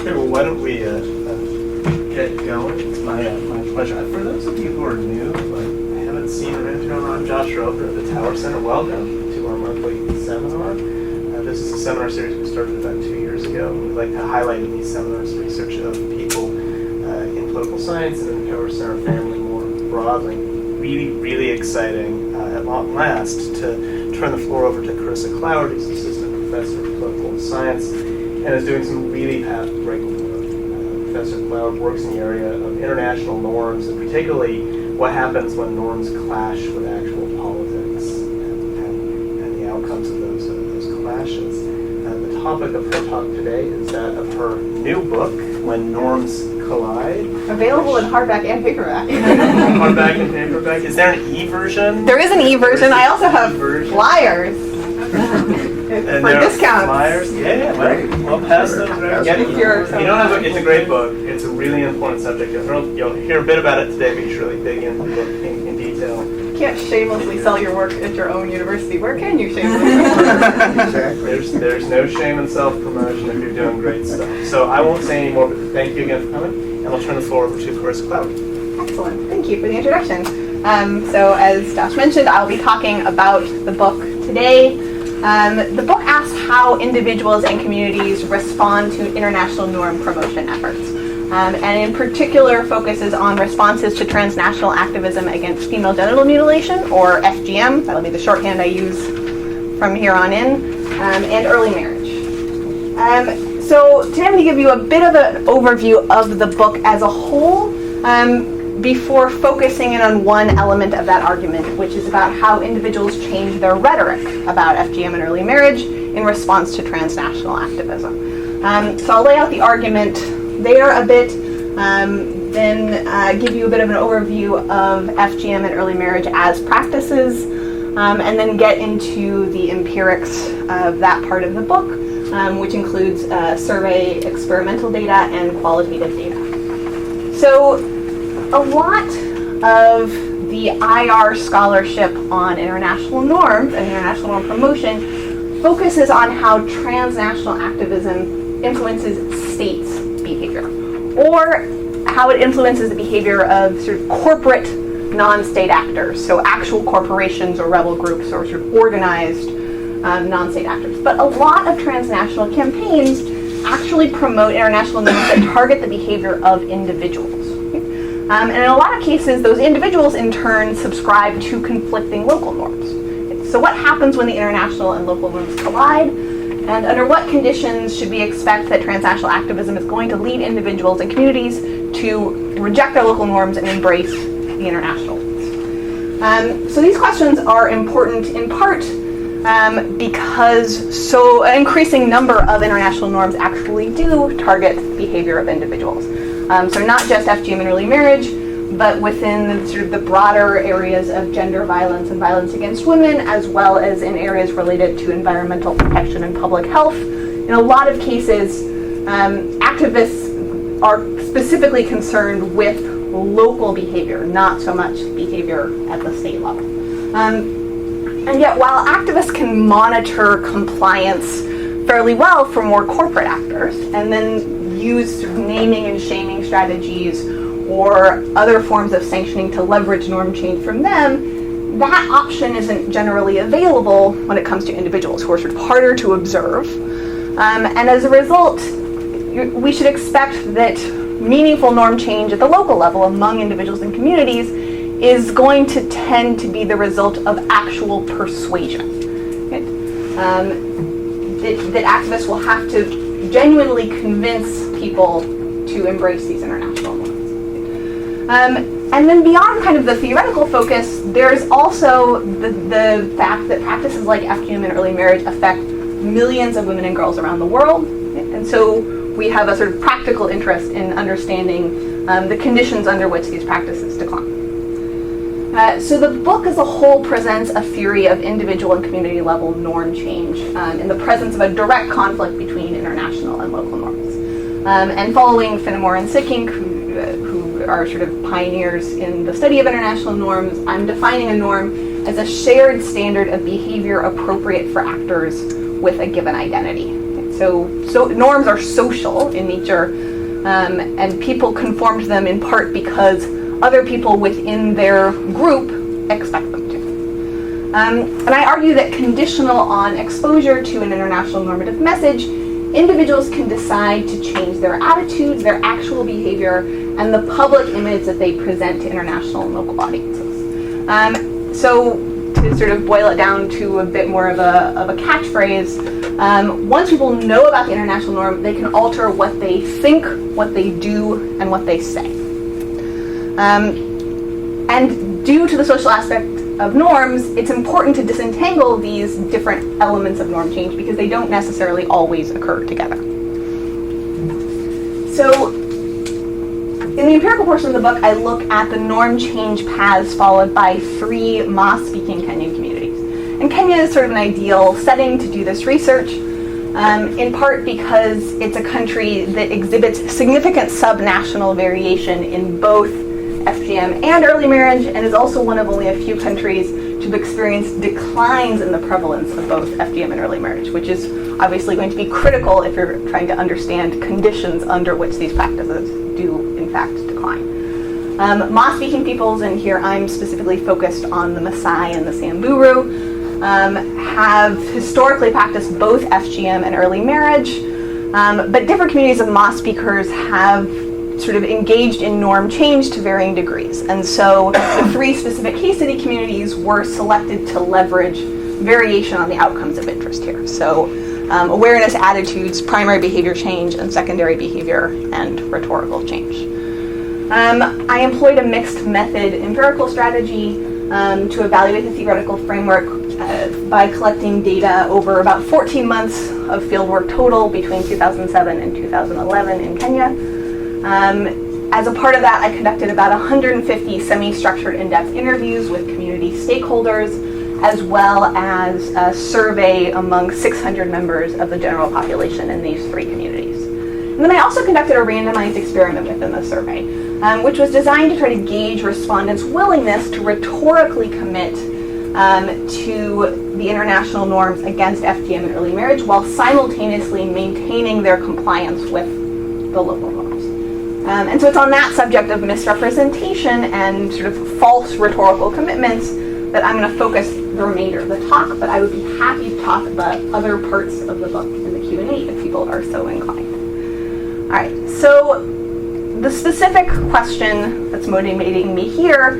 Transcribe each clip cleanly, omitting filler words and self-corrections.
Well, why don't we get going? It's my pleasure. For those of you who are new, I haven't seen or intro, I'm Josh Roper of the Tower Center. Welcome to our monthly seminar. This is a seminar series we started about 2 years ago. We'd like to highlight in these seminars research of people in political science and in the Tower Center family more broadly. Really exciting at long last to turn the floor over to Carissa Cloward, who's assistant professor of political science and is doing some really path-breaking work. Professor Cloward works in the area of international norms, and particularly what happens when norms clash with actual politics and the outcomes of those clashes. The topic of her talk today is that of her new book, When Norms Collide. Available in hardback and paperback. Hardback and paperback. Is there an e-version? There is an e-version. I also have flyers. And for discounts. Flyers? Yeah. Well, pass those around. Get it. You don't have it's a great book. It's a really important subject. You'll hear a bit about it today, but you should really dig into the book in detail. You can't shamelessly sell your work at your own university. Where can you shamelessly? Exactly. There's no shame in self-promotion if you're doing great stuff. So I won't say any more, but thank you again for coming, and I'll turn the floor over to Carissa Cloward. Excellent. Thank you for the introduction. So as Josh mentioned, I'll be talking about the book today. The book asks how individuals and communities respond to international norm promotion efforts, and in particular focuses on responses to transnational activism against female genital mutilation, or FGM, that'll be the shorthand I use from here on in, and early marriage. So today I'm going to give you a bit of an overview of the book as a whole, before focusing in on one element of that argument, which is about how individuals change their rhetoric about FGM and early marriage in response to transnational activism. So I'll lay out the argument there a bit, then give you a bit of an overview of FGM and early marriage as practices, and then get into the empirics of that part of the book, which includes survey experimental data and qualitative data. So a lot of the IR scholarship on international norms and international norm promotion focuses on how transnational activism influences states' behavior, or how it influences the behavior of sort of corporate non-state actors, so actual corporations or rebel groups or sort of organized non-state actors. But a lot of transnational campaigns actually promote international norms that target the behavior of individuals. And in a lot of cases, those individuals in turn subscribe to conflicting local norms. So what happens when the international and local norms collide? And under what conditions should we expect that transnational activism is going to lead individuals and communities to reject their local norms and embrace the international ones? So these questions are important in part because so an increasing number of international norms actually do target the behavior of individuals. So not just FGM and early marriage, but within sort of the broader areas of gender violence and violence against women, as well as in areas related to environmental protection and public health. In a lot of cases, activists are specifically concerned with local behavior, not so much behavior at the state level. And yet, while activists can monitor compliance fairly well for more corporate actors, and then use sort of naming and shaming strategies or other forms of sanctioning to leverage norm change from them, that option isn't generally available when it comes to individuals who are sort of harder to observe. And as a result, we should expect that meaningful norm change at the local level among individuals and communities is going to tend to be the result of actual persuasion. Okay? That activists will have to genuinely convince people to embrace these international norms. And then beyond kind of the theoretical focus, there's also the fact that practices like FGM and early marriage affect millions of women and girls around the world. And so we have a sort of practical interest in understanding the conditions under which these practices decline. So the book as a whole presents a theory of individual and community level norm change in the presence of a direct conflict between international and local norms. And following Finnemore and Sikkink, who are sort of pioneers in the study of international norms, I'm defining a norm as a shared standard of behavior appropriate for actors with a given identity. So norms are social in nature, and people conform to them in part because other people within their group expect them to. And I argue that conditional on exposure to an international normative message, individuals can decide to change their attitudes, their actual behavior, and the public image that they present to international and local audiences. So to sort of boil it down to a bit more of a catchphrase, once people know about the international norm, they can alter what they think, what they do, and what they say. And due to the social aspect of norms, it's important to disentangle these different elements of norm change because they don't necessarily always occur together. So in the empirical portion of the book, I look at the norm change paths followed by 3 Ma-speaking Kenyan communities. And Kenya is sort of an ideal setting to do this research, in part because it's a country that exhibits significant subnational variation in both FGM and early marriage, and is also one of only a few countries to have experienced declines in the prevalence of both FGM and early marriage, which is obviously going to be critical if you're trying to understand conditions under which these practices do in fact decline. Ma-speaking peoples, and here I'm specifically focused on the Maasai and the Samburu, have historically practiced both FGM and early marriage, but different communities of Ma speakers have sort of engaged in norm change to varying degrees. And so the 3 specific case study communities were selected to leverage variation on the outcomes of interest here. So awareness, attitudes, primary behavior change, and secondary behavior and rhetorical change. I employed a mixed method empirical strategy to evaluate the theoretical framework by collecting data over about 14 months of fieldwork total between 2007 and 2011 in Kenya. As a part of that, I conducted about 150 semi-structured in-depth interviews with community stakeholders, as well as a survey among 600 members of the general population in these 3 communities. And then I also conducted a randomized experiment within the survey, which was designed to try to gauge respondents' willingness to rhetorically commit to the international norms against FGM and early marriage while simultaneously maintaining their compliance with the local norms. And so it's on that subject of misrepresentation and sort of false rhetorical commitments that I'm going to focus the remainder of the talk, but I would be happy to talk about other parts of the book in the Q&A if people are so inclined. All right, so the specific question that's motivating me here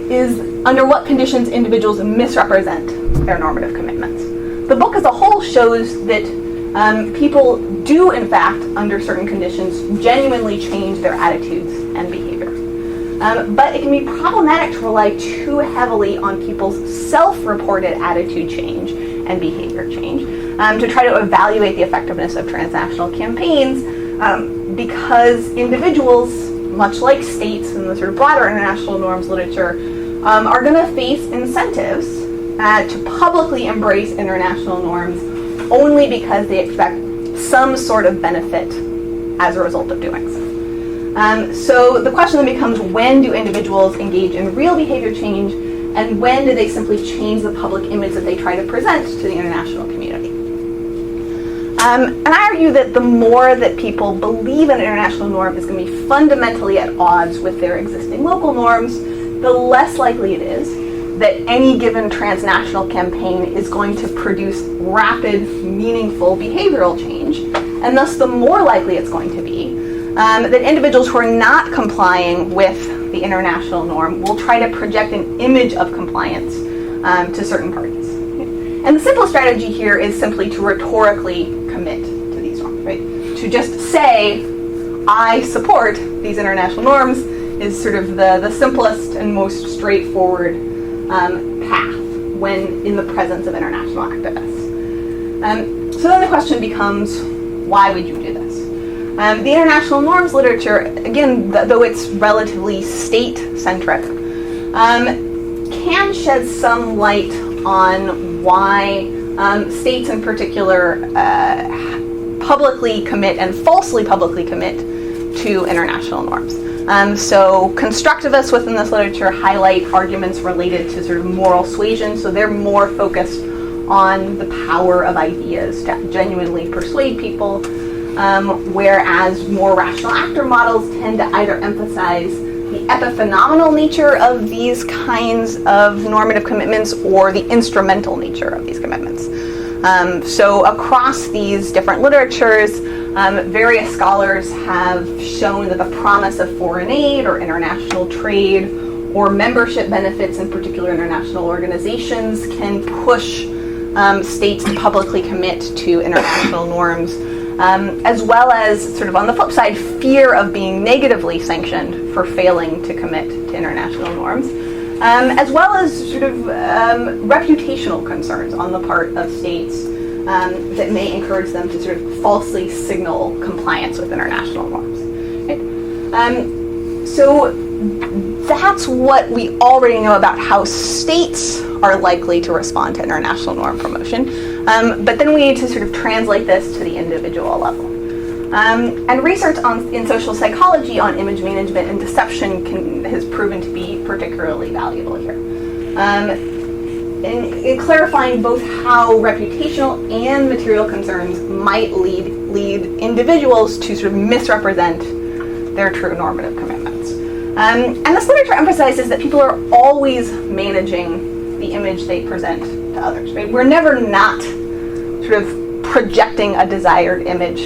is under what conditions individuals misrepresent their normative commitments. The book as a whole shows that people do, in fact, under certain conditions, genuinely change their attitudes and behavior. But it can be problematic to rely too heavily on people's self-reported attitude change and behavior change to try to evaluate the effectiveness of transnational campaigns because individuals, much like states in the sort of broader international norms literature, are going to face incentives to publicly embrace international norms only because they expect some sort of benefit as a result of doing so. So the question then becomes, when do individuals engage in real behavior change, and when do they simply change the public image that they try to present to the international community? And I argue that the more that people believe an international norm is going to be fundamentally at odds with their existing local norms, the less likely it is that any given transnational campaign is going to produce rapid, meaningful behavioral change, and thus the more likely it's going to be that individuals who are not complying with the international norm will try to project an image of compliance to certain parties. And the simple strategy here is simply to rhetorically commit to these norms, right? To just say, I support these international norms is sort of the simplest and most straightforward path when in the presence of international activists. So then the question becomes, why would you do this? The international norms literature, again, though it's relatively state-centric, can shed some light on why states in particular publicly commit and falsely publicly commit to international norms. So constructivists within this literature highlight arguments related to sort of moral suasion, so they're more focused on the power of ideas to genuinely persuade people, whereas more rational actor models tend to either emphasize the epiphenomenal nature of these kinds of normative commitments or the instrumental nature of these commitments. So across these different literatures, various scholars have shown that the promise of foreign aid or international trade or membership benefits in particular international organizations can push states to publicly commit to international norms, as well as, sort of on the flip side, fear of being negatively sanctioned for failing to commit to international norms, as well as sort of reputational concerns on the part of states that may encourage them to sort of falsely signal compliance with international norms. Right? So that's what we already know about how states are likely to respond to international norm promotion. But then we need to sort of translate this to the individual level. And research in social psychology on image management and deception has proven to be particularly valuable here. In clarifying both how reputational and material concerns might lead individuals to sort of misrepresent their true normative commitments. And this literature emphasizes that people are always managing the image they present to others. Right? We're never not sort of projecting a desired image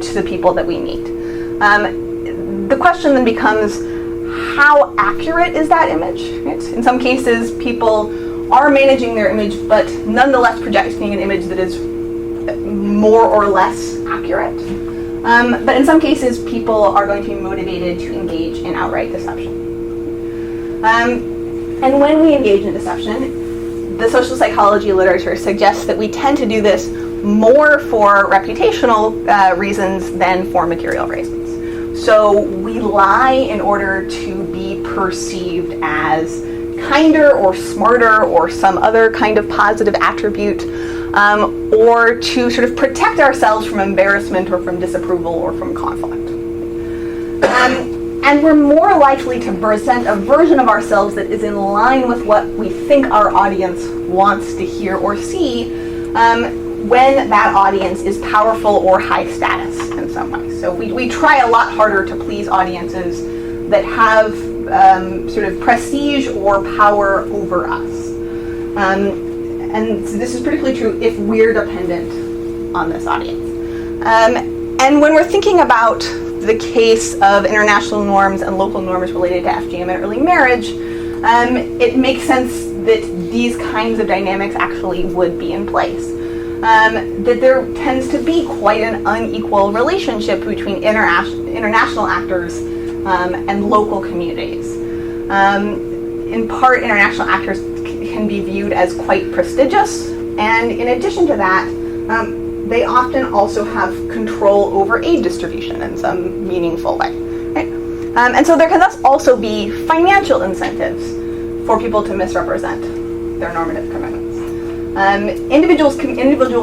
to the people that we meet. The question then becomes, how accurate is that image? Right? In some cases, people are managing their image, but nonetheless projecting an image that is more or less accurate. But in some cases, people are going to be motivated to engage in outright deception. And when we engage in deception, the social psychology literature suggests that we tend to do this more for reputational reasons than for material reasons. So we lie in order to be perceived as kinder or smarter or some other kind of positive attribute, or to sort of protect ourselves from embarrassment or from disapproval or from conflict. And we're more likely to present a version of ourselves that is in line with what we think our audience wants to hear or see when that audience is powerful or high status in some way. So we try a lot harder to please audiences that have sort of prestige or power over us. And so this is particularly true if we're dependent on this audience. And when we're thinking about the case of international norms and local norms related to FGM and early marriage, it makes sense that these kinds of dynamics actually would be in place. That there tends to be quite an unequal relationship between international actors and local communities. In part, international actors can be viewed as quite prestigious, and in addition to that, they often also have control over aid distribution in some meaningful way. Right? And so there can thus also be financial incentives for people to misrepresent their normative commitments. Individual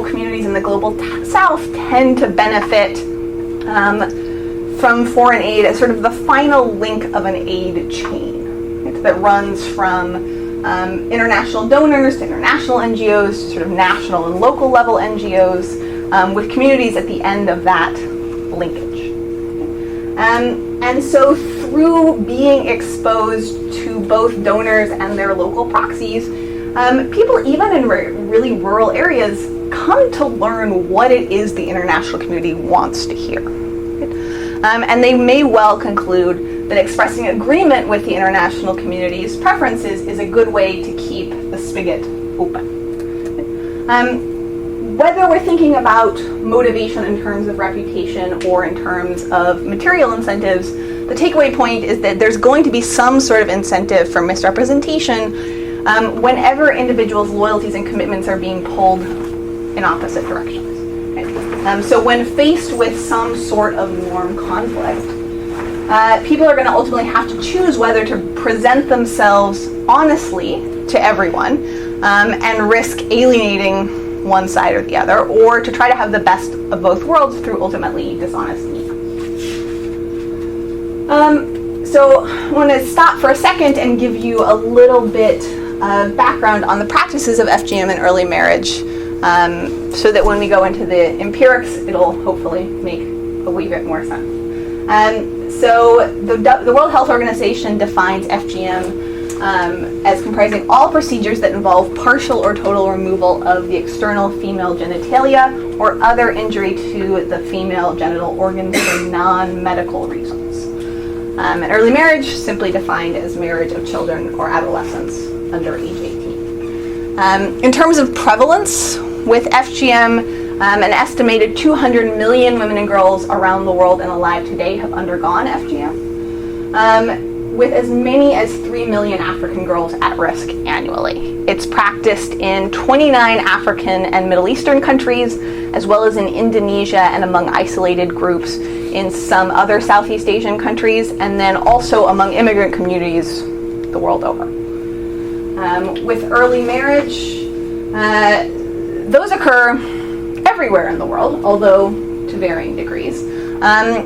communities in the global south tend to benefit from foreign aid as sort of the final link of an aid chain, right, that runs from international donors to international NGOs to sort of national and local level NGOs, with communities at the end of that linkage. And so through being exposed to both donors and their local proxies, people even in really rural areas come to learn what it is the international community wants to hear. And they may well conclude that expressing agreement with the international community's preferences is a good way to keep the spigot open. Whether we're thinking about motivation in terms of reputation or in terms of material incentives, the takeaway point is that there's going to be some sort of incentive for misrepresentation whenever individuals' loyalties and commitments are being pulled in opposite directions. Right? So when faced with some sort of norm conflict, people are going to ultimately have to choose whether to present themselves honestly to everyone and risk alienating one side or the other, or to try to have the best of both worlds through ultimately dishonest means. So I want to stop for a second and give you a little bit of background on the practices of FGM in early marriage so that when we go into the empirics, it'll hopefully make a wee bit more sense. So the World Health Organization defines FGM as comprising all procedures that involve partial or total removal of the external female genitalia or other injury to the female genital organs for non-medical reasons. And early marriage, simply defined as marriage of children or adolescents under age 18. In terms of prevalence, with FGM, an estimated 200 million women and girls around the world and alive today have undergone FGM, with as many as 3 million African girls at risk annually. It's practiced in 29 African and Middle Eastern countries, as well as in Indonesia and among isolated groups in some other Southeast Asian countries, and then also among immigrant communities the world over. With early marriage, those occur everywhere in the world, although to varying degrees.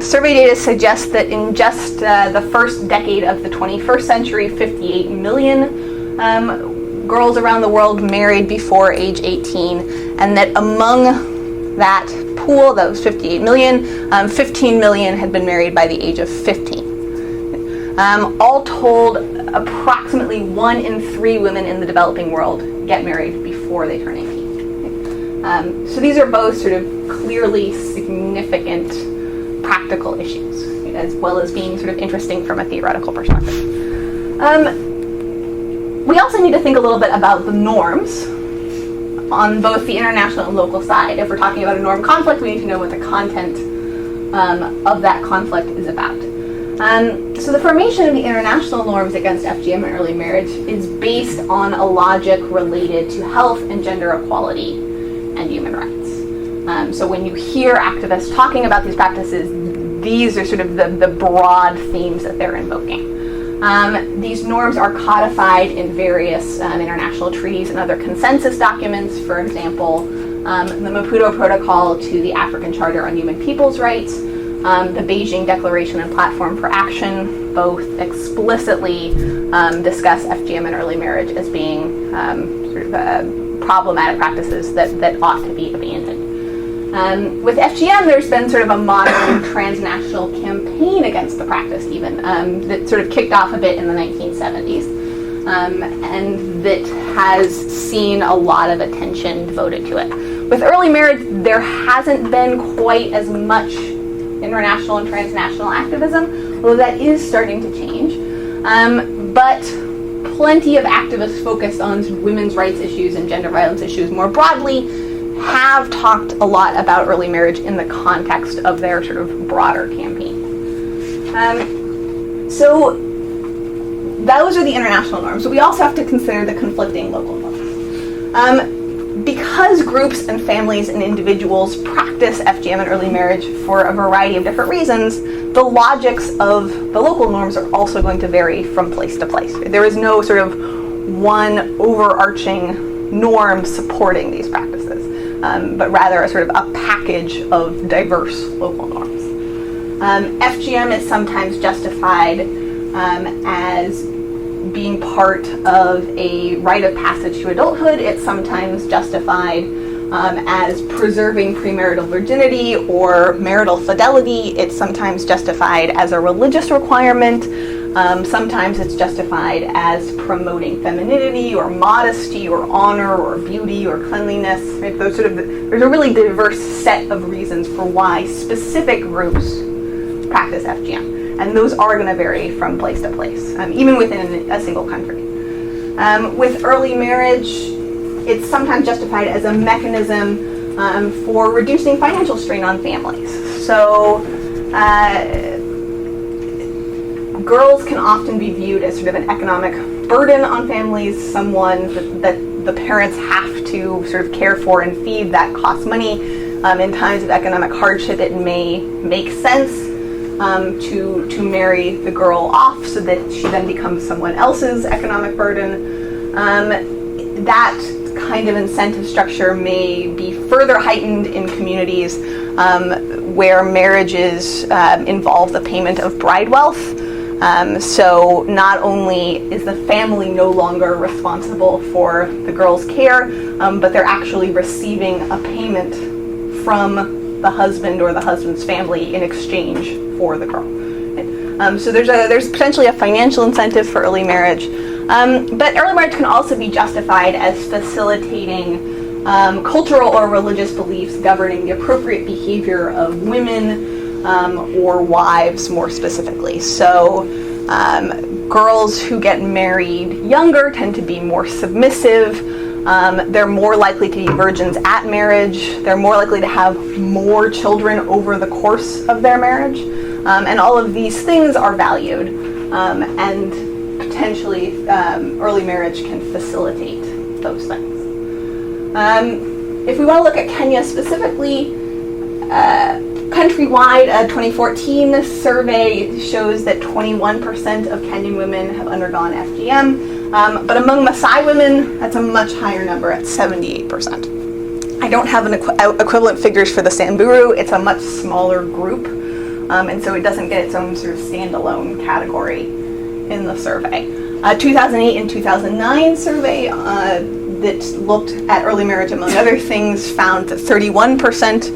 Survey data suggests that in just the first decade of the 21st century, 58 million girls around the world married before age 18, and that among that pool, those 58 million, 15 million had been married by the age of 15. All told, approximately 1 in 3 women in the developing world get married before they turn 18. So these are both sort of clearly significant practical issues, as well as being sort of interesting from a theoretical perspective. We also need to think a little bit about the norms on both the international and local side. If we're talking about a norm conflict, we need to know what the content of that conflict is about. So the formation of the international norms against FGM and early marriage is based on a logic related to health and gender equality and human rights. So when you hear activists talking about these practices, these are sort of the broad themes that they're invoking. These norms are codified in various international treaties and other consensus documents. For example, the Maputo Protocol to the African Charter on Human Peoples' Rights, the Beijing Declaration and Platform for Action, both explicitly discuss FGM and early marriage as being sort of problematic practices that ought to be abandoned. With FGM, there's been sort of a modern transnational campaign against the practice even, that sort of kicked off a bit in the 1970s, and that has seen a lot of attention devoted to it. With early marriage, there hasn't been quite as much international and transnational activism, although that is starting to change. But plenty of activists focused on women's rights issues and gender violence issues more broadly have talked a lot about early marriage in the context of their sort of broader campaign. So those are the international norms, but we also have to consider the conflicting local norms. Because groups and families and individuals practice FGM and early marriage for a variety of different reasons, the logics of the local norms are also going to vary from place to place. There is no sort of one overarching norm supporting these practices, but rather a sort of a package of diverse local norms. FGM is sometimes justified as being part of a rite of passage to adulthood. It's sometimes justified as preserving premarital virginity or marital fidelity. It's sometimes justified as a religious requirement. Sometimes it's justified as promoting femininity or modesty or honor or beauty or cleanliness. Right? There's a really diverse set of reasons for why specific groups practice FGM. And those are going to vary from place to place, even within a single country. With early marriage, it's sometimes justified as a mechanism for reducing financial strain on families. So girls can often be viewed as sort of an economic burden on families, someone that the parents have to sort of care for and feed that costs money. In times of economic hardship, it may make sense to marry the girl off so that she then becomes someone else's economic burden. That kind of incentive structure may be further heightened in communities where marriages involve the payment of bride wealth. So not only is the family no longer responsible for the girl's care, but they're actually receiving a payment from the husband or the husband's family in exchange for the girl. So there's potentially a financial incentive for early marriage, but early marriage can also be justified as facilitating cultural or religious beliefs governing the appropriate behavior of women or wives more specifically. So girls who get married younger tend to be more submissive. They're more likely to be virgins at marriage. They're more likely to have more children over the course of their marriage. And all of these things are valued. And potentially early marriage can facilitate those things. If we want to look at Kenya specifically, countrywide, a 2014 survey shows that 21% of Kenyan women have undergone FGM, but among Maasai women, that's a much higher number at 78%. I don't have equivalent figures for the Samburu. It's a much smaller group, and so it doesn't get its own sort of standalone category in the survey. 2008 and 2009 survey that looked at early marriage, among other things, found that 31%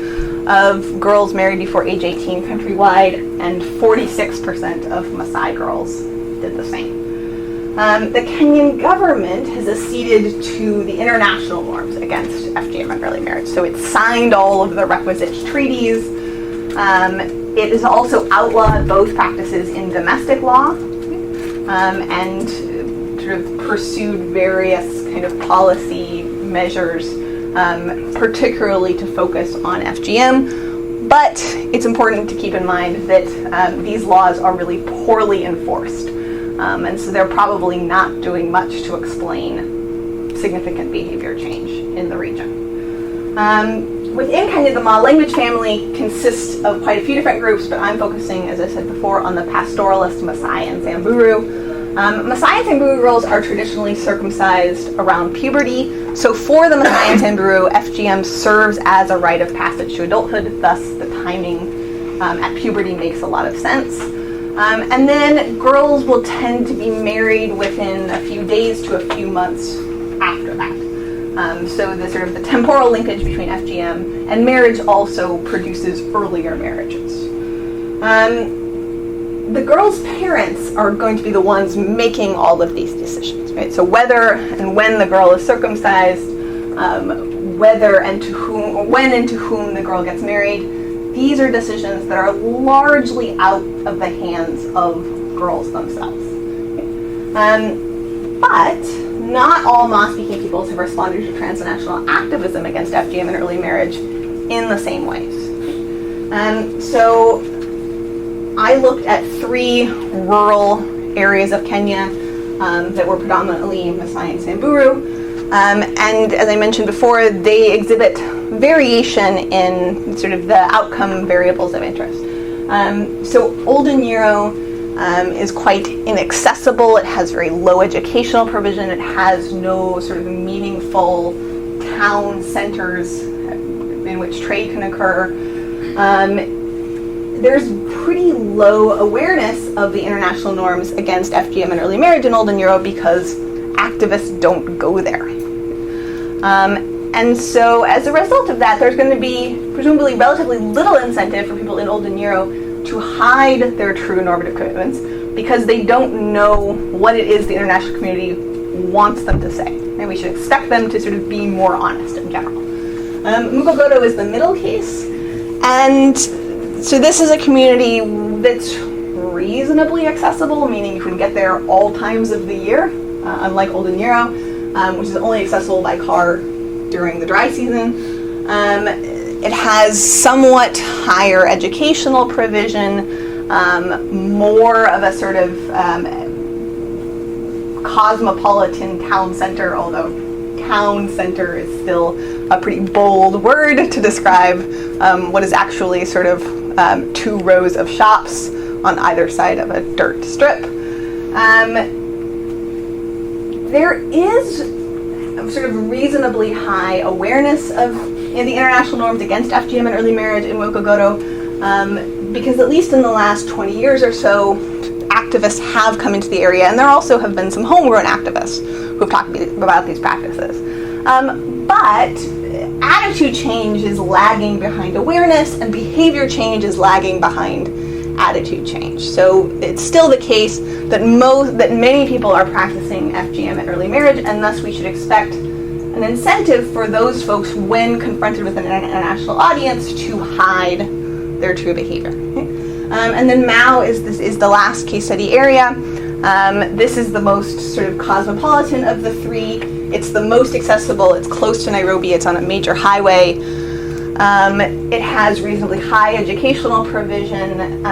of girls married before age 18 countrywide, and 46% of Maasai girls did the same. The Kenyan government has acceded to the international norms against FGM and early marriage. So it signed all of the requisite treaties. It has also outlawed both practices in domestic law, and sort of pursued various kind of policy measures, particularly to focus on FGM, but it's important to keep in mind that these laws are really poorly enforced, and so they're probably not doing much to explain significant behavior change in the region. Within Kenya, the Ma language family consists of quite a few different groups, but I'm focusing, as I said before, on the pastoralist Maasai and Samburu. Maasai and Samburu girls are traditionally circumcised around puberty. So for the Maasai and Samburu, FGM serves as a rite of passage to adulthood, thus the timing at puberty makes a lot of sense. And then girls will tend to be married within a few days to a few months after that. So the sort of the temporal linkage between FGM and marriage also produces earlier marriages. The girl's parents are going to be the ones making all of these decisions, right? So whether and when the girl is circumcised, whether and to whom, or when and to whom the girl gets married, these are decisions that are largely out of the hands of girls themselves. But not all Ma-speaking peoples have responded to transnational activism against FGM and early marriage in the same ways. So I looked at 3 rural areas of Kenya that were predominantly Maasai and Samburu, and as I mentioned before, they exhibit variation in sort of the outcome variables of interest. So Old Nyiro is quite inaccessible. It has very low educational provision. It has no sort of meaningful town centers in which trade can occur. There's pretty low awareness of the international norms against FGM and early marriage in Old Nyiro because activists don't go there. And so as a result of that, there's going to be presumably relatively little incentive for people in Old Nyiro to hide their true normative commitments because they don't know what it is the international community wants them to say. And we should expect them to sort of be more honest in general. Mukogoto is the middle case. And so this is a community that's reasonably accessible, meaning you can get there all times of the year, unlike Old Nyiro, which is only accessible by car during the dry season. It has somewhat higher educational provision, more of a sort of cosmopolitan town center, although town center is still a pretty bold word to describe what is actually sort of 2 rows of shops on either side of a dirt strip. There is sort of reasonably high awareness of the international norms against FGM and early marriage in Mukogoto, because at least in the last 20 years or so, activists have come into the area, and there also have been some homegrown activists who have talked about these practices. But attitude change is lagging behind awareness, and behavior change is lagging behind attitude change. So it's still the case that many people are practicing FGM at early marriage, and thus we should expect an incentive for those folks, when confronted with an international audience, to hide their true behavior. And then Mao is the last case study area. This is the most sort of cosmopolitan of the three. It's the most accessible. It's close to Nairobi. It's on a major highway. It has reasonably high educational provision.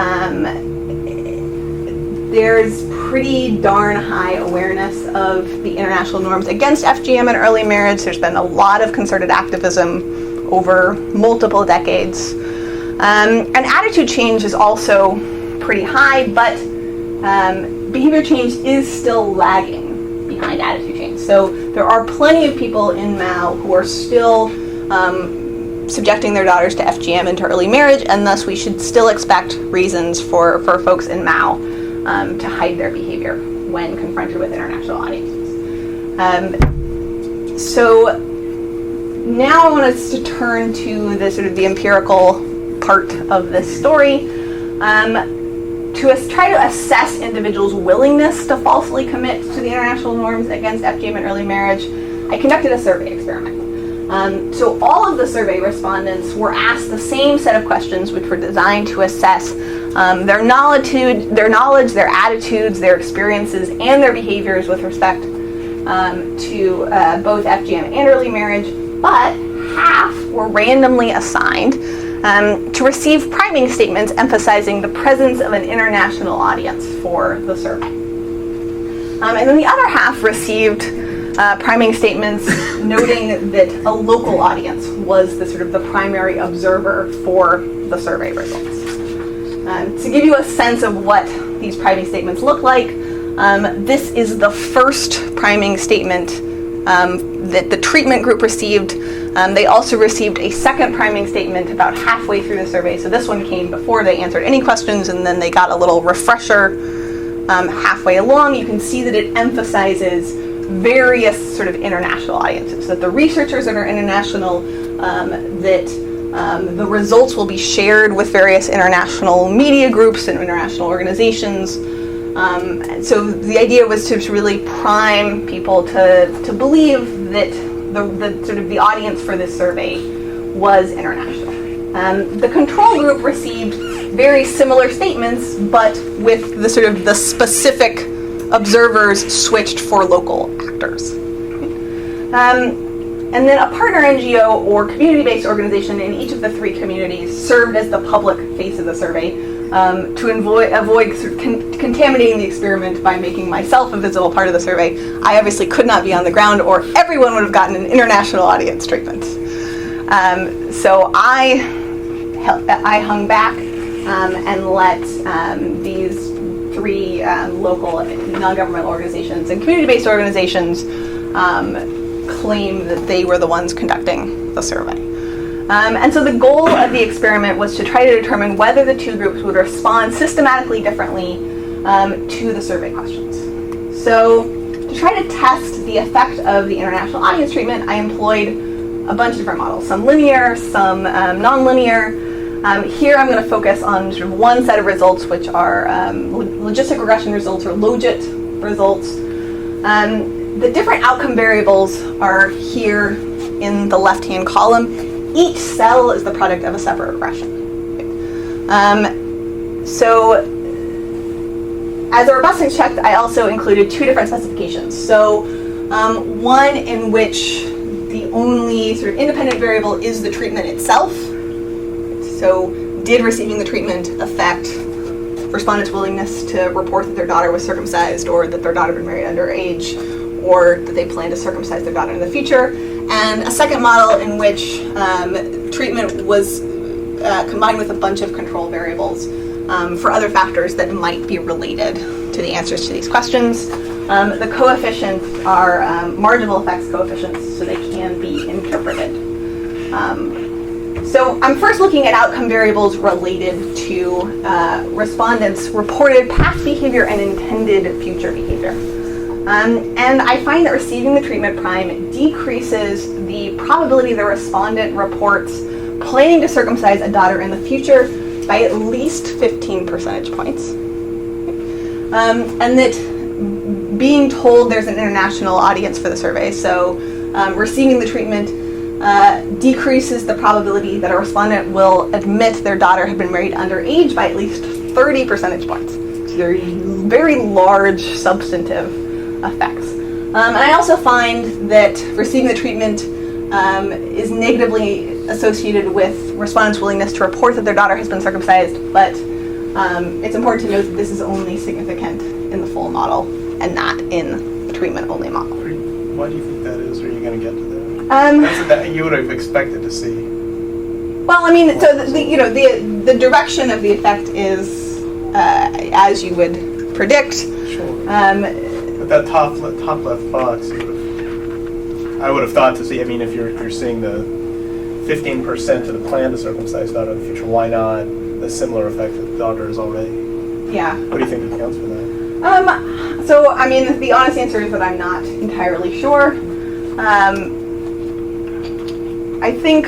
There's pretty darn high awareness of the international norms against FGM and early marriage. There's been a lot of concerted activism over multiple decades. And attitude change is also pretty high, but behavior change is still lagging behind attitude change. So there are plenty of people in Mao who are still subjecting their daughters to FGM and to early marriage, and thus we should still expect reasons for folks in Mao to hide their behavior when confronted with international audiences. So now I want us to turn to the sort of the empirical part of this story, to try to assess individuals' willingness to falsely commit to the international norms against FGM and early marriage. I conducted a survey experiment. So all of the survey respondents were asked the same set of questions, which were designed to assess their knowledge, their attitudes, their experiences, and their behaviors with respect to both FGM and early marriage, but half were randomly assigned to receive priming statements emphasizing the presence of an international audience for the survey. And then the other half received priming statements noting that a local audience was the sort of the primary observer for the survey results. To give you a sense of what these priming statements look like, this is the first priming statement that the treatment group received. They also received a second priming statement about halfway through the survey. So this one came before they answered any questions, and then they got a little refresher halfway along. You can see that it emphasizes various sort of international audiences, that the researchers are international, that the results will be shared with various international media groups and international organizations. So the idea was to really prime people to believe that the sort of the audience for this survey was international. The control group received very similar statements, but with the sort of the specific observers switched for local actors. And then a partner NGO or community-based organization in each of the three communities served as the public face of the survey to avoid sort of contaminating the experiment by making myself a visible part of the survey. I obviously could not be on the ground, or everyone would have gotten an international audience treatment. So I hung back and let these three local non-governmental organizations and community-based organizations claim that they were the ones conducting the survey. And so the goal of the experiment was to try to determine whether the two groups would respond systematically differently to the survey questions. So to try to test the effect of the international audience treatment, I employed a bunch of different models, some linear, some non-linear. Here I'm going to focus on sort of one set of results, which are logistic regression results, or logit results. The different outcome variables are here in the left-hand column. Each cell is the product of a separate regression. So as a robustness check, I also included two different specifications. So one in which the only sort of independent variable is the treatment itself. So did receiving the treatment affect respondents' willingness to report that their daughter was circumcised, or that their daughter had been married underage, or that they plan to circumcise their daughter in the future? And a second model in which treatment was combined with a bunch of control variables for other factors that might be related to the answers to these questions. The coefficients are marginal effects coefficients, so they can be interpreted. So I'm first looking at outcome variables related to respondents' reported past behavior and intended future behavior. And I find that receiving the treatment prime decreases the probability the respondent reports planning to circumcise a daughter in the future by at least 15 percentage points. And that being told there's an international audience for the survey, so receiving the treatment decreases the probability that a respondent will admit their daughter had been married underage by at least 30 percentage points. So they're very large substantive effects. And I also find that receiving the treatment is negatively associated with respondents' willingness to report that their daughter has been circumcised, but it's important to note that this is only significant in the full model and not in the treatment-only model. Why do you think that is? Are you going to get to that? That's that you would have expected to see. Well, I mean, so the direction of the effect is as you would predict. Sure. But that top left box, I would have thought to see. I mean, if you're seeing the 15% of the plan to circumcise daughter in the future, why not a similar effect that the daughter is already? Yeah. What do you think accounts for that? So, I mean, the honest answer is that I'm not entirely sure. I think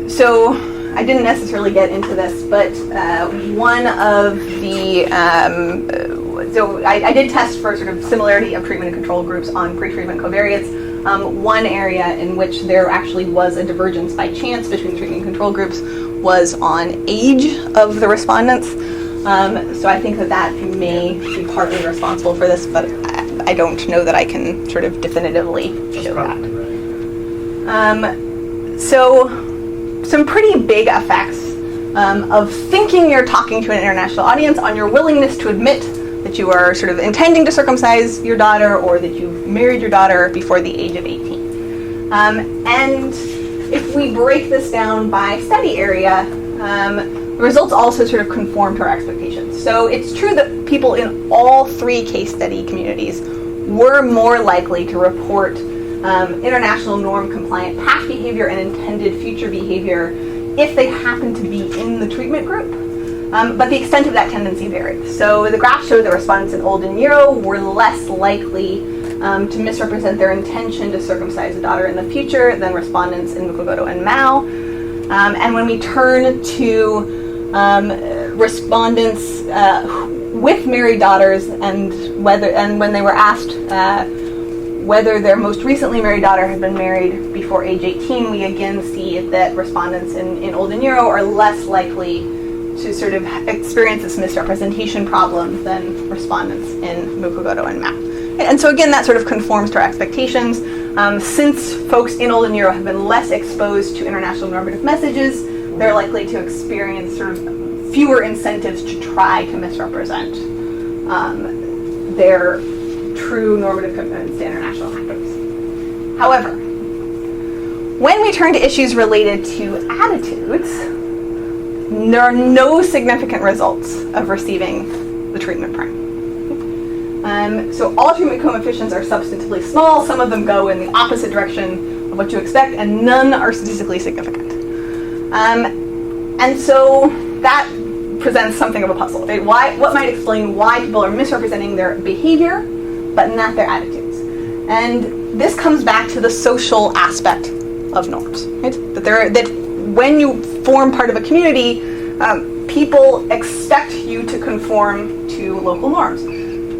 so I didn't necessarily get into this, but one of the so I did test for sort of similarity of treatment and control groups on pre-treatment covariates. One area in which there actually was a divergence by chance between treatment and control groups was on age of the respondents. So I think that may be partly responsible for this, but I don't know that I can sort of definitively show that. Right. So some pretty big effects of thinking you're talking to an international audience on your willingness to admit that you are sort of intending to circumcise your daughter or that you've married your daughter before the age of 18. And if we break this down by study area, the results also sort of conform to our expectations. So it's true that people in all three case study communities were more likely to report international norm compliant past behavior and intended future behavior if they happened to be in the treatment group. But the extent of that tendency varied. So the graph showed that respondents in Old and Euro were less likely to misrepresent their intention to circumcise a daughter in the future than respondents in Mukogoto and Mao. And when we turn to respondents with married daughters and when they were asked whether their most recently married daughter had been married before age 18, we again see that respondents in Old and Euro are less likely to sort of experience this misrepresentation problem than respondents in Mukogoto and Mao. And so again, that sort of conforms to our expectations. Since folks in Old and Euro have been less exposed to international normative messages, they're likely to experience sort of fewer incentives to try to misrepresent their true normative commitments to international actors. However, when we turn to issues related to attitudes, there are no significant results of receiving the treatment prime. So all treatment coefficients are substantively small. Some of them go in the opposite direction of what you expect, and none are statistically significant. And so that presents something of a puzzle. Right? What might explain why people are misrepresenting their behavior, but not their attitudes? And this comes back to the social aspect of norms. Right? That when you form part of a community, people expect you to conform to local norms.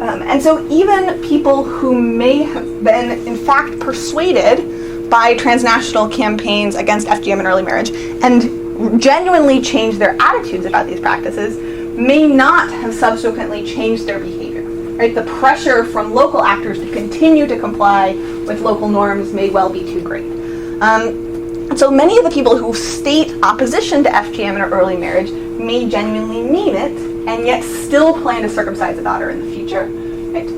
And so even people who may have been, in fact, persuaded by transnational campaigns against FGM and early marriage and genuinely changed their attitudes about these practices may not have subsequently changed their behavior. Right? The pressure from local actors to continue to comply with local norms may well be too great. So many of the people who state opposition to FGM and early marriage may genuinely mean it, and yet still plan to circumcise a daughter in the future. Right?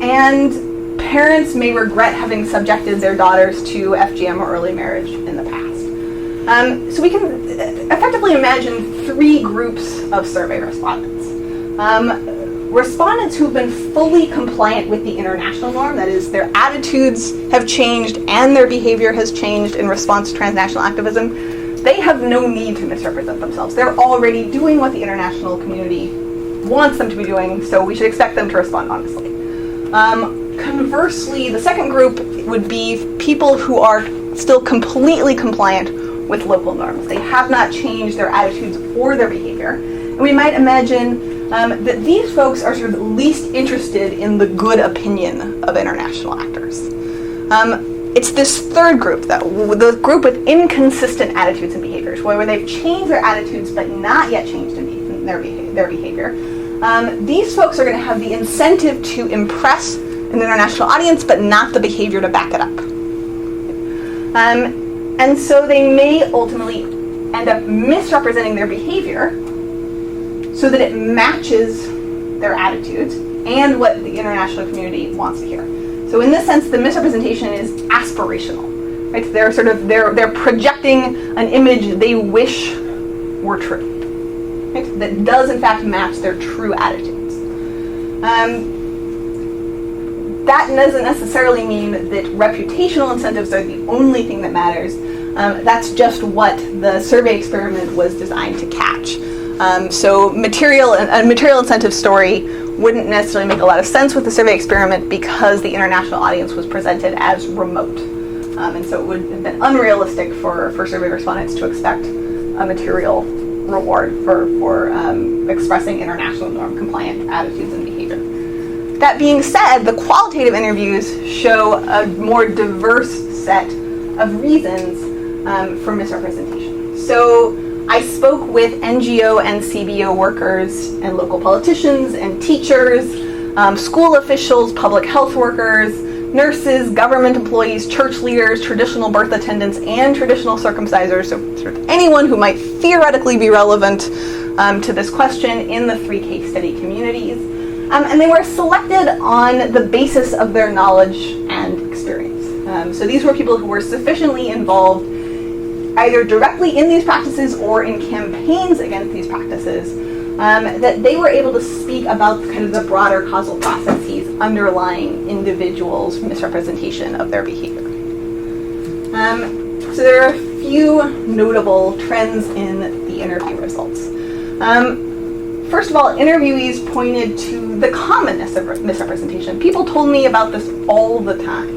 And parents may regret having subjected their daughters to FGM or early marriage in the past. So we can effectively imagine three groups of survey respondents. respondents who've been fully compliant with the international norm, that is, their attitudes have changed and their behavior has changed in response to transnational activism, they have no need to misrepresent themselves. They're already doing what the international community wants them to be doing, so we should expect them to respond honestly. Conversely, the second group would be people who are still completely compliant with local norms. They have not changed their attitudes or their behavior. And we might imagine that these folks are sort of least interested in the good opinion of international actors. It's this third group, though, the group with inconsistent attitudes and behaviors, where they've changed their attitudes but not yet changed in their behavior. These folks are going to have the incentive to impress an international audience, but not the behavior to back it up. And so they may ultimately end up misrepresenting their behavior so that it matches their attitudes and what the international community wants to hear. So in this sense, the misrepresentation is aspirational, right? They're projecting an image they wish were true, right? That does in fact match their true attitudes. That doesn't necessarily mean that reputational incentives are the only thing that matters. That's just what the survey experiment was designed to catch. So a material incentive story wouldn't necessarily make a lot of sense with the survey experiment because the international audience was presented as remote. And so it would have been unrealistic for survey respondents to expect a material reward for expressing international norm compliant attitudes and behavior. That being said, the qualitative interviews show a more diverse set of reasons for misrepresentation. So I spoke with NGO and CBO workers and local politicians and teachers, school officials, public health workers, nurses, government employees, church leaders, traditional birth attendants, and traditional circumcisers, so sort of anyone who might theoretically be relevant to this question in the 3 case study communities. And they were selected on the basis of their knowledge and experience. So these were people who were sufficiently involved either directly in these practices or in campaigns against these practices, that they were able to speak about kind of the broader causal processes underlying individuals' misrepresentation of their behavior. So there are a few notable trends in the interview results. First of all, interviewees pointed to the commonness of misrepresentation. People told me about this all the time.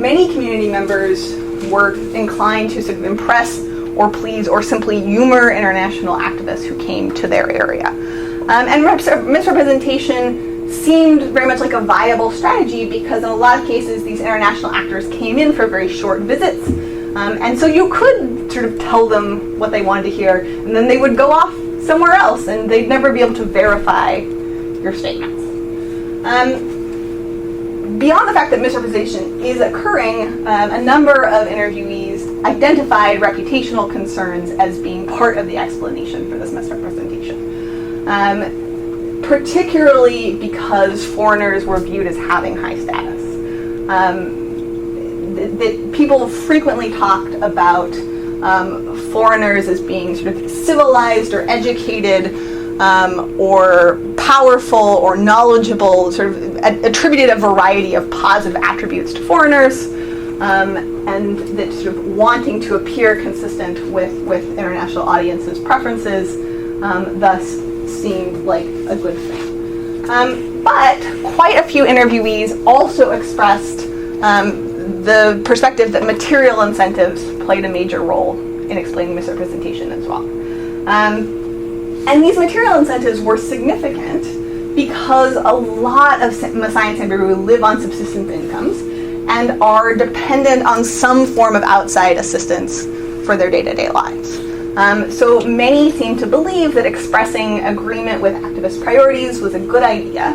Many community members were inclined to sort of impress or please or simply humor international activists who came to their area. And misrepresentation seemed very much like a viable strategy because in a lot of cases these international actors came in for very short visits. And so you could sort of tell them what they wanted to hear and then they would go off somewhere else and they'd never be able to verify your statements. Beyond the fact that misrepresentation is occurring, a number of interviewees identified reputational concerns as being part of the explanation for this misrepresentation, particularly because foreigners were viewed as having high status. That people frequently talked about foreigners as being sort of civilized or educated or powerful or knowledgeable, sort of attributed a variety of positive attributes to foreigners, and that sort of wanting to appear consistent with international audiences' preferences thus seemed like a good thing. But quite a few interviewees also expressed the perspective that material incentives played a major role in explaining misrepresentation as well. And these material incentives were significant because a lot of Maasai and Samburu live on subsistence incomes and are dependent on some form of outside assistance for their day-to-day lives. So many seem to believe that expressing agreement with activist priorities was a good idea,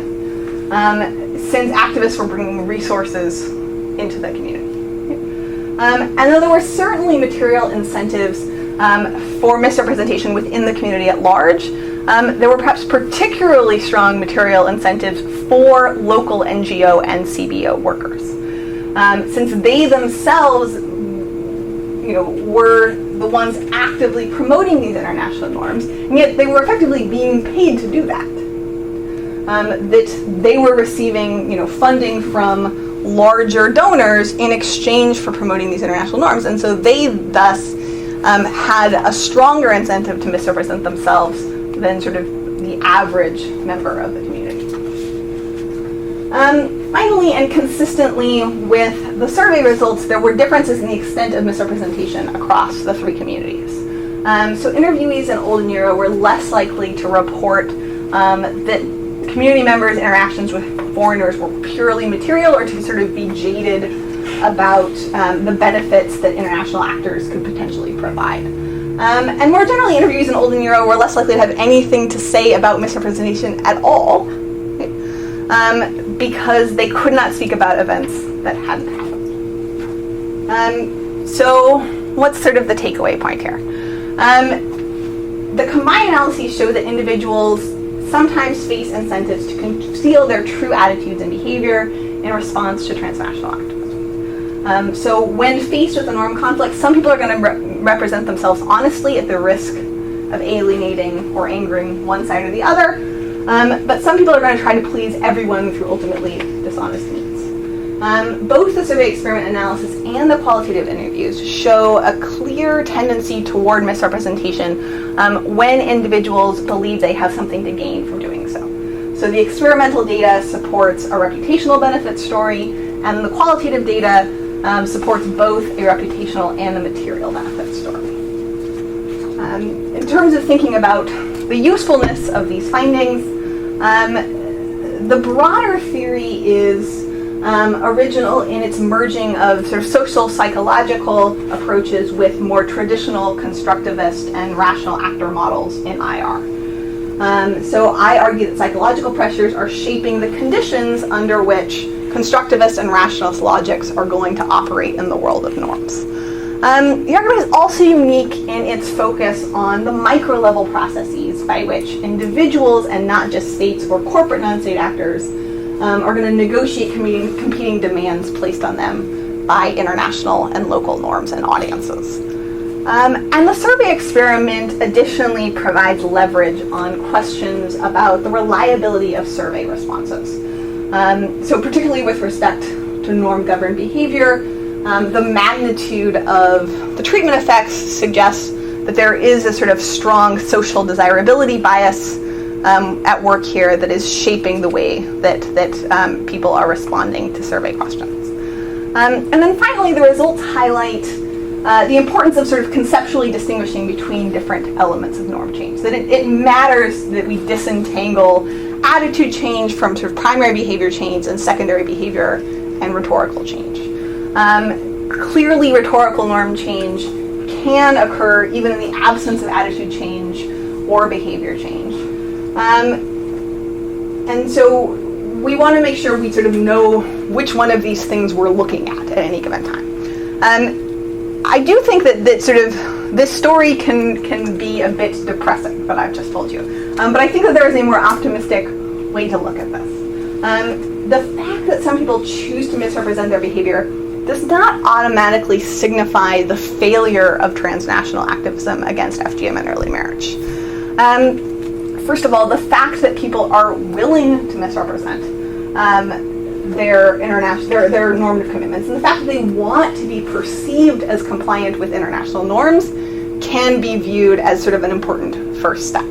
since activists were bringing resources into the community. And though there were certainly material incentives for misrepresentation within the community at large, there were perhaps particularly strong material incentives for local NGO and CBO workers, since they themselves, were the ones actively promoting these international norms, and yet they were effectively being paid to do that. that they were receiving, funding from larger donors in exchange for promoting these international norms, and so they thus had a stronger incentive to misrepresent themselves than sort of the average member of the community. Finally, and consistently with the survey results, there were differences in the extent of misrepresentation across the three communities. So interviewees in Old and Euro were less likely to report that community members' interactions with foreigners were purely material, or to sort of be jaded about the benefits that international actors could potentially provide. And more generally, interviewees in Old and Euro were less likely to have anything to say about misrepresentation at all, because they could not speak about events that hadn't happened. So what's sort of the takeaway point here? The combined analyses show that individuals sometimes face incentives to conceal their true attitudes and behavior in response to transnational activism. So when faced with a norm conflict, some people are going to represent themselves honestly at the risk of alienating or angering one side or the other, but some people are going to try to please everyone through ultimately dishonest means. Both the survey experiment analysis and the qualitative interviews show a clear tendency toward misrepresentation when individuals believe they have something to gain from doing so. So the experimental data supports a reputational benefit story, and the qualitative data supports both a reputational and a material benefit story. In terms of thinking about the usefulness of these findings, the broader theory is original in its merging of sort of social psychological approaches with more traditional constructivist and rational actor models in IR. So I argue that psychological pressures are shaping the conditions under which constructivist and rationalist logics are going to operate in the world of norms. The argument is also unique in its focus on the micro-level processes by which individuals and not just states or corporate non-state actors are going to negotiate competing demands placed on them by international and local norms and audiences. And the survey experiment additionally provides leverage on questions about the reliability of survey responses. So particularly with respect to norm-governed behavior, the magnitude of the treatment effects suggests that there is a sort of strong social desirability bias at work here that is shaping the way that people are responding to survey questions. And then finally, the results highlight the importance of sort of conceptually distinguishing between different elements of norm change. That it matters that we disentangle attitude change from sort of primary behavior change and secondary behavior and rhetorical change. Clearly, rhetorical norm change can occur even in the absence of attitude change or behavior change. And so we want to make sure we sort of know which one of these things we're looking at any given time. I do think that sort of this story can be a bit depressing, what I've just told you. But I think that there is a more optimistic way to look at this. The fact that some people choose to misrepresent their behavior does not automatically signify the failure of transnational activism against FGM and early marriage. First of all, the fact that people are willing to misrepresent their normative commitments, and the fact that they want to be perceived as compliant with international norms can be viewed as sort of an important first step.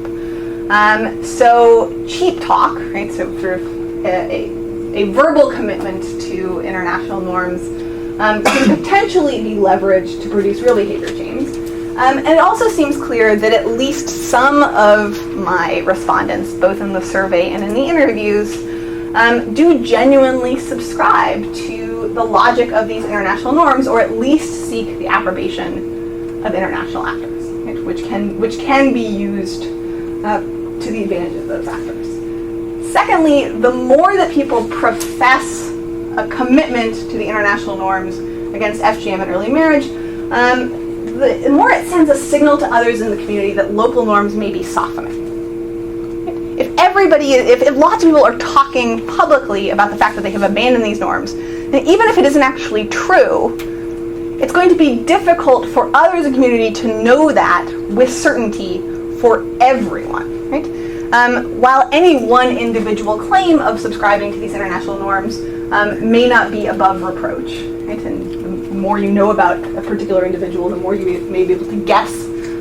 So cheap talk, right? So sort of a verbal commitment to international norms can potentially be leveraged to produce real behavior change. And it also seems clear that at least some of my respondents, both in the survey and in the interviews, do genuinely subscribe to the logic of these international norms, or at least seek the approbation of international actors, right, which can be used to the advantage of those actors. Secondly, the more that people profess a commitment to the international norms against FGM and early marriage, the more it sends a signal to others in the community that local norms may be softening. If lots of people are talking publicly about the fact that they have abandoned these norms, and even if it isn't actually true, it's going to be difficult for others in the community to know that with certainty for everyone, right? While any one individual claim of subscribing to these international norms may not be above reproach, right? And the more you know about a particular individual, the more you may be able to guess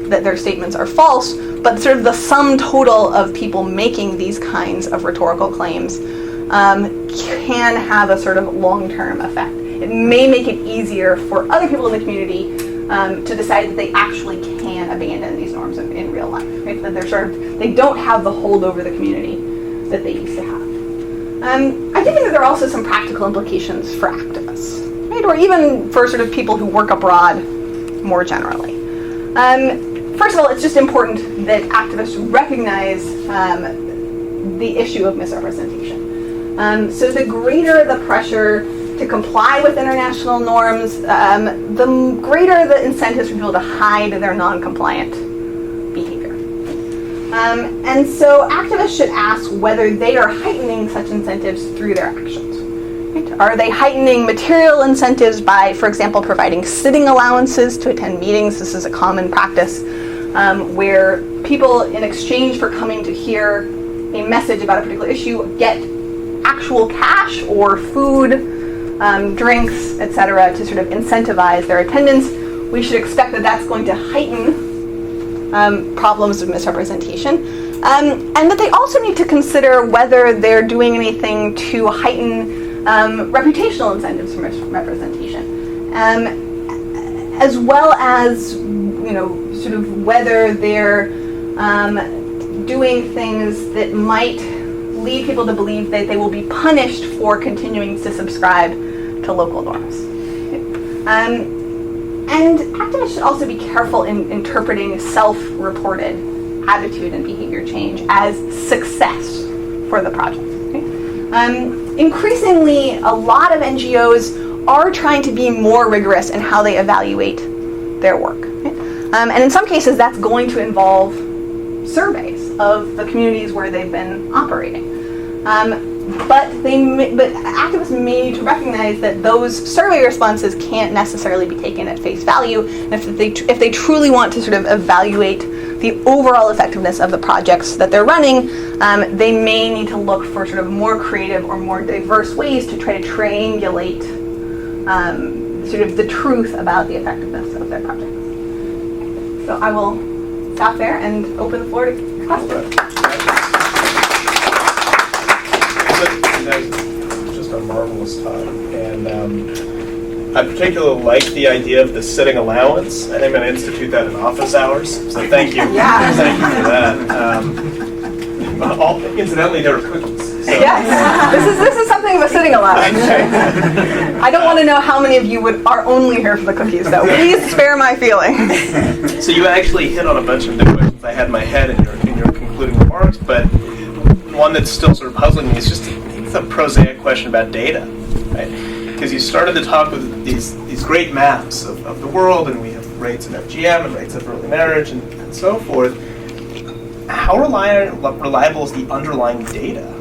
that their statements are false, but sort of the sum total of people making these kinds of rhetorical claims can have a sort of long-term effect. It may make it easier for other people in the community to decide that they actually can abandon these norms in real life, right? That they don't have the hold over the community that they used to have. I do think that there are also some practical implications for activists, right? Or even for sort of people who work abroad more generally. First of all, it's just important that activists recognize the issue of misrepresentation. So the greater the pressure to comply with international norms, the greater the incentives for people to hide their non-compliant behavior. And so activists should ask whether they are heightening such incentives through their actions. Right? Are they heightening material incentives by, for example, providing sitting allowances to attend meetings? This is a common practice where people, in exchange for coming to hear a message about a particular issue, get actual cash or food, drinks, etc., to sort of incentivize their attendance. We should expect that that's going to heighten problems of misrepresentation, and that they also need to consider whether they're doing anything to heighten reputational incentives for misrepresentation, as well as, sort of whether they're doing things that might lead people to believe that they will be punished for continuing to subscribe to local norms. And activists should also be careful in interpreting self-reported attitude and behavior change as success for the project. Increasingly, a lot of NGOs are trying to be more rigorous in how they evaluate their work. And in some cases, that's going to involve surveys of the communities where they've been operating. But activists may need to recognize that those survey responses can't necessarily be taken at face value. And if they truly want to sort of evaluate the overall effectiveness of the projects that they're running, they may need to look for sort of more creative or more diverse ways to try to triangulate sort of the truth about the effectiveness of their projects. So I will stop there and open the floor to questions. Just a marvelous talk, and I particularly like the idea of the sitting allowance. I think I'm going to institute that in office hours. So thank you, Yeah. Thank you for that. Incidentally, there are cookies. So. Yes, this is something of a sitting allowance. I don't want to know how many of you are only here for the cookies, though. Please spare my feelings. So you actually hit on a bunch of the questions I had in my head in your concluding remarks, but one that's still sort of puzzling me is just a prosaic question about data, right? Because you started the talk with these great maps of the world, and we have rates of FGM and rates of early marriage and so forth. How reliable is the underlying data?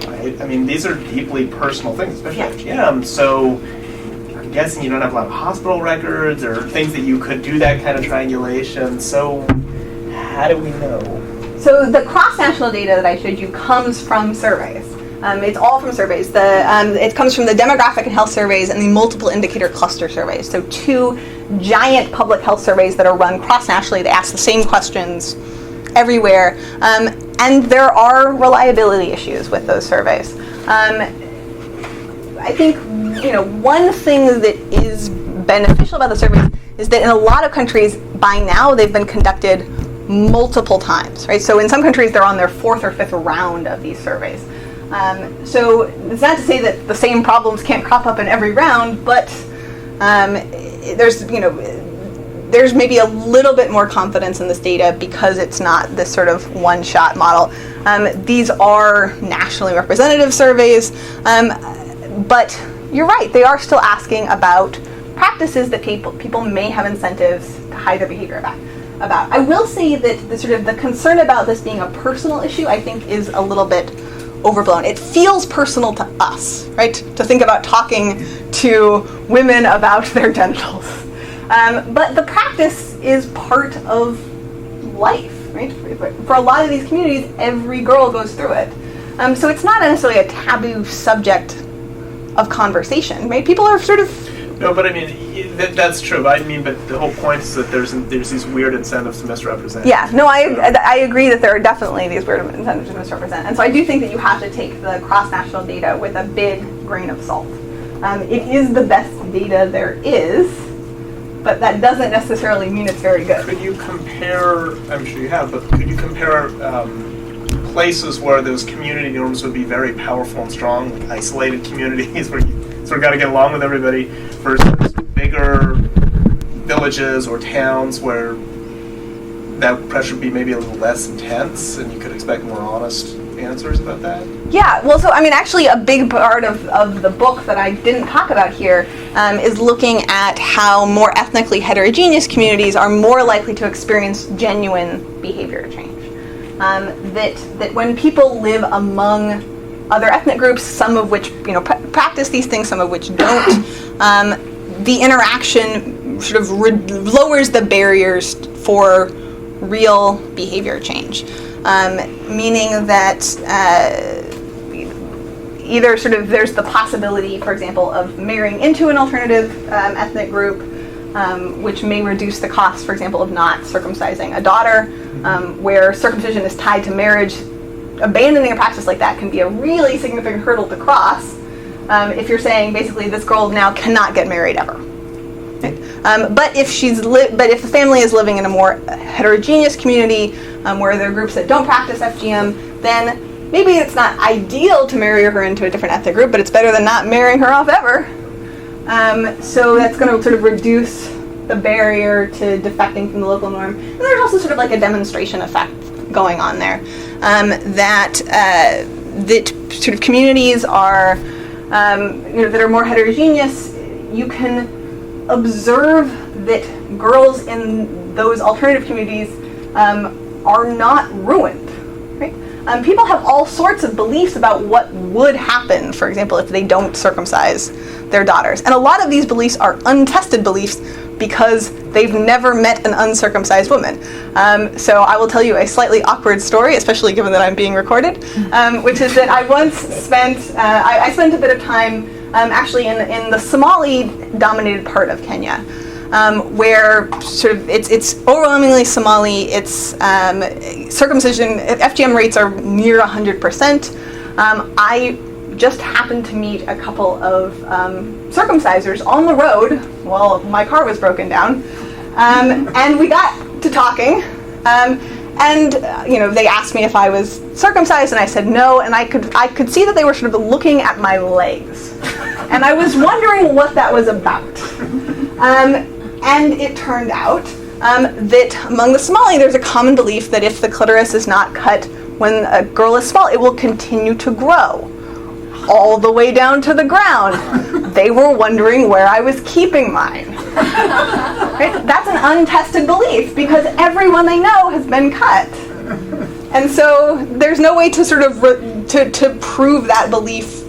Right? I mean, these are deeply personal things, especially FGM. So I'm guessing you don't have a lot of hospital records or things that you could do that kind of triangulation. So how do we know? So the cross-national data that I showed you comes from surveys. It's all from surveys. It comes from the demographic and health surveys and the multiple indicator cluster surveys. So two giant public health surveys that are run cross-nationally. They ask the same questions everywhere. And there are reliability issues with those surveys. I think one thing that is beneficial about the surveys is that in a lot of countries, by now, they've been conducted multiple times, right? So in some countries, they're on their fourth or fifth round of these surveys. So it's not to say that the same problems can't crop up in every round, but there's maybe a little bit more confidence in this data because it's not this sort of one-shot model. These are nationally representative surveys, but you're right, they are still asking about practices that people may have incentives to hide their behavior about. I will say that the concern about this being a personal issue, I think, is a little bit overblown. It feels personal to us, right? To think about talking to women about their genitals. But the practice is part of life. right? For a lot of these communities, every girl goes through it. So it's not necessarily a taboo subject of conversation, right? People are sort of... No, but I mean, that's true. I mean, but the whole point is that there's these weird incentives to misrepresent. Yeah, no, I agree that there are definitely these weird incentives to misrepresent. And so I do think that you have to take the cross-national data with a big grain of salt. It is the best data there is, but that doesn't necessarily mean it's very good. Could you compare, I'm sure you have, but could you compare places where those community norms would be very powerful and strong, like isolated communities where you sort of got to get along with everybody, versus bigger villages or towns where that pressure would be maybe a little less intense and you could expect more honest answers about that? Yeah, well, so I mean, actually a big part of the book that I didn't talk about here is looking at how more ethnically heterogeneous communities are more likely to experience genuine behavior change. That when people live among other ethnic groups, some of which practice these things, some of which don't, the interaction sort of lowers the barriers for real behavior change, meaning that either sort of there's the possibility, for example, of marrying into an alternative ethnic group, which may reduce the cost, for example, of not circumcising a daughter, where circumcision is tied to marriage. Abandoning a practice like that can be a really significant hurdle to cross if you're saying basically this girl now cannot get married ever. Right? But if the family is living in a more heterogeneous community where there are groups that don't practice FGM, then maybe it's not ideal to marry her into a different ethnic group, but it's better than not marrying her off ever. So that's going to sort of reduce the barrier to defecting from the local norm. And there's also sort of like a demonstration effect going on there, that sort of communities are, that are more heterogeneous. You can observe that girls in those alternative communities are not ruined. Right? People have all sorts of beliefs about what would happen, for example, if they don't circumcise their daughters. And a lot of these beliefs are untested beliefs because they've never met an uncircumcised woman. So I will tell you a slightly awkward story, especially given that I'm being recorded, which is that I once spent, I spent a bit of time actually in the Somali-dominated part of Kenya, where sort of it's overwhelmingly Somali. It's circumcision, FGM rates are near 100%. I just happened to meet a couple of circumcisers on the road while my car was broken down, and we got to talking, and they asked me if I was circumcised, and I said no, and I could see that they were sort of looking at my legs, and I was wondering what that was about, and it turned out that among the Somali there's a common belief that if the clitoris is not cut when a girl is small, it will continue to grow all the way down to the ground. They were wondering where I was keeping mine. Right? That's an untested belief because everyone they know has been cut. And so there's no way to sort of to prove that belief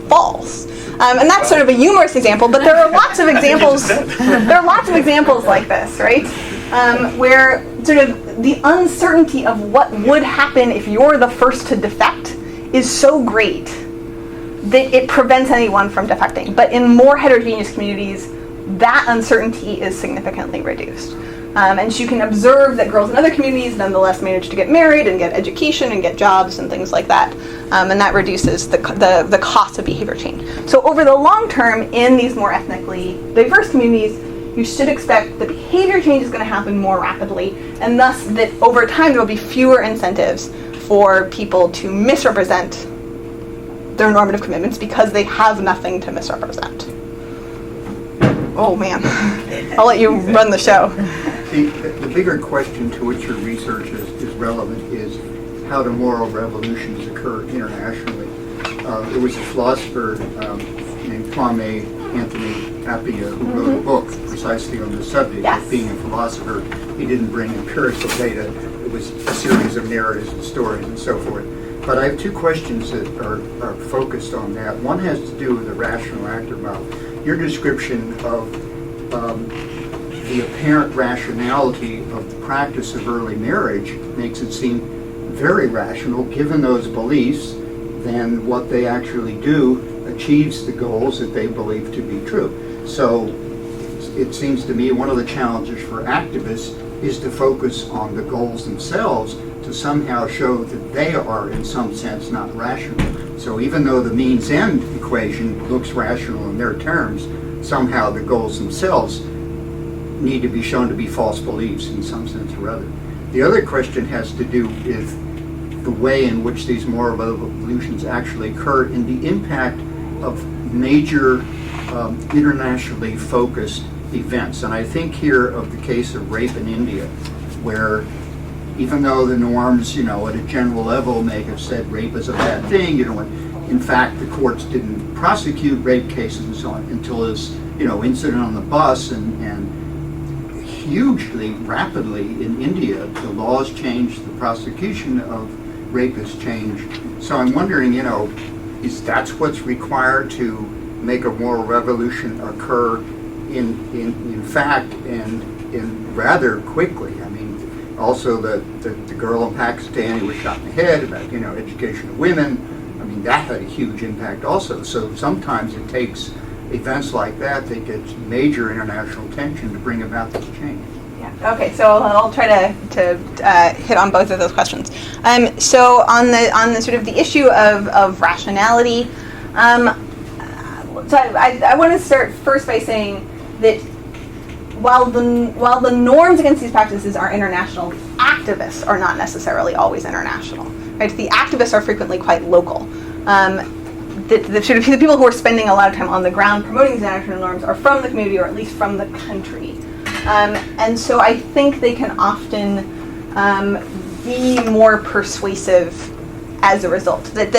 false. And that's sort of a humorous example, but there are lots of examples. There are lots of examples like this, right? Where sort of the uncertainty of what would happen if you're the first to defect is so great that it prevents anyone from defecting. But in more heterogeneous communities, that uncertainty is significantly reduced. And so you can observe that girls in other communities nonetheless manage to get married and get education and get jobs and things like that. And that reduces the cost of behavior change. So over the long term, in these more ethnically diverse communities, you should expect the behavior change is going to happen more rapidly, and thus that over time there will be fewer incentives for people to misrepresent their normative commitments because they have nothing to misrepresent. Oh man, I'll let you run the show. The bigger question to which your research is relevant is how do moral revolutions occur internationally. There was a philosopher named Kwame Anthony Appiah who wrote a book precisely on the subject of being a philosopher. He didn't bring empirical data. It was a series of narratives and stories and so forth. But I have two questions that are focused on that. One has to do with the rational actor model. Your description of the apparent rationality of the practice of early marriage makes it seem very rational, given those beliefs, then what they actually do achieves the goals that they believe to be true. So it seems to me one of the challenges for activists is to focus on the goals themselves to somehow show that they are in some sense not rational. So even though the means-end equation looks rational in their terms, somehow the goals themselves need to be shown to be false beliefs in some sense or other. The other question has to do with the way in which these moral revolutions actually occur and the impact of major internationally focused events. And I think here of the case of rape in India, where even though the norms, at a general level may have said rape is a bad thing, in fact the courts didn't prosecute rape cases and so on until this, incident on the bus and hugely, rapidly in India, the laws changed, the prosecution of rapists changed. So I'm wondering, is that's what's required to make a moral revolution occur in fact and rather quickly? I mean, also the girl in Pakistan who was shot in the head about, education of women, I mean, that had a huge impact also. So sometimes it takes events like that get major international attention to bring about this change. Yeah. Okay. So I'll try to hit on both of those questions. So on the sort of the issue of rationality, so I want to start first by saying that while the norms against these practices are international, activists are not necessarily always international. Right? The activists are frequently quite local. The sort of the people who are spending a lot of time on the ground promoting these international norms are from the community, or at least from the country, and so I think they can often be more persuasive as a result. That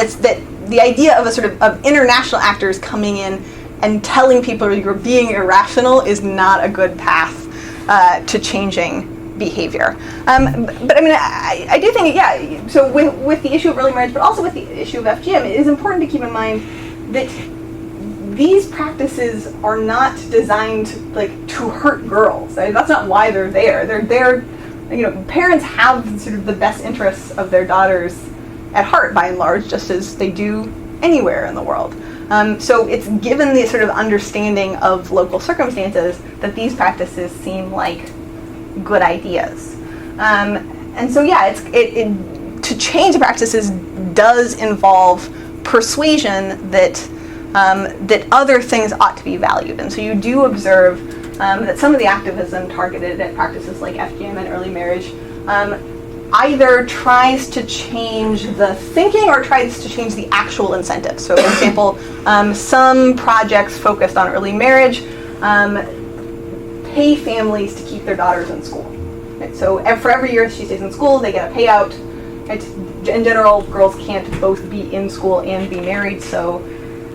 the idea of a sort of international actors coming in and telling people you're being irrational is not a good path to changing behavior. But I mean, I do think, so with the issue of early marriage, but also with the issue of FGM, it is important to keep in mind that these practices are not designed to hurt girls. That's not why they're there. They're there, parents have sort of the best interests of their daughters at heart by and large, just as they do anywhere in the world. So it's given the sort of understanding of local circumstances that these practices seem like good ideas. And so to change the practices does involve persuasion that other things ought to be valued. And so you do observe that some of the activism targeted at practices like FGM and early marriage either tries to change the thinking or tries to change the actual incentives. So, for example, some projects focused on early marriage pay families to keep their daughters in school. Right? So for every year she stays in school, they get a payout. Right? In general, girls can't both be in school and be married, so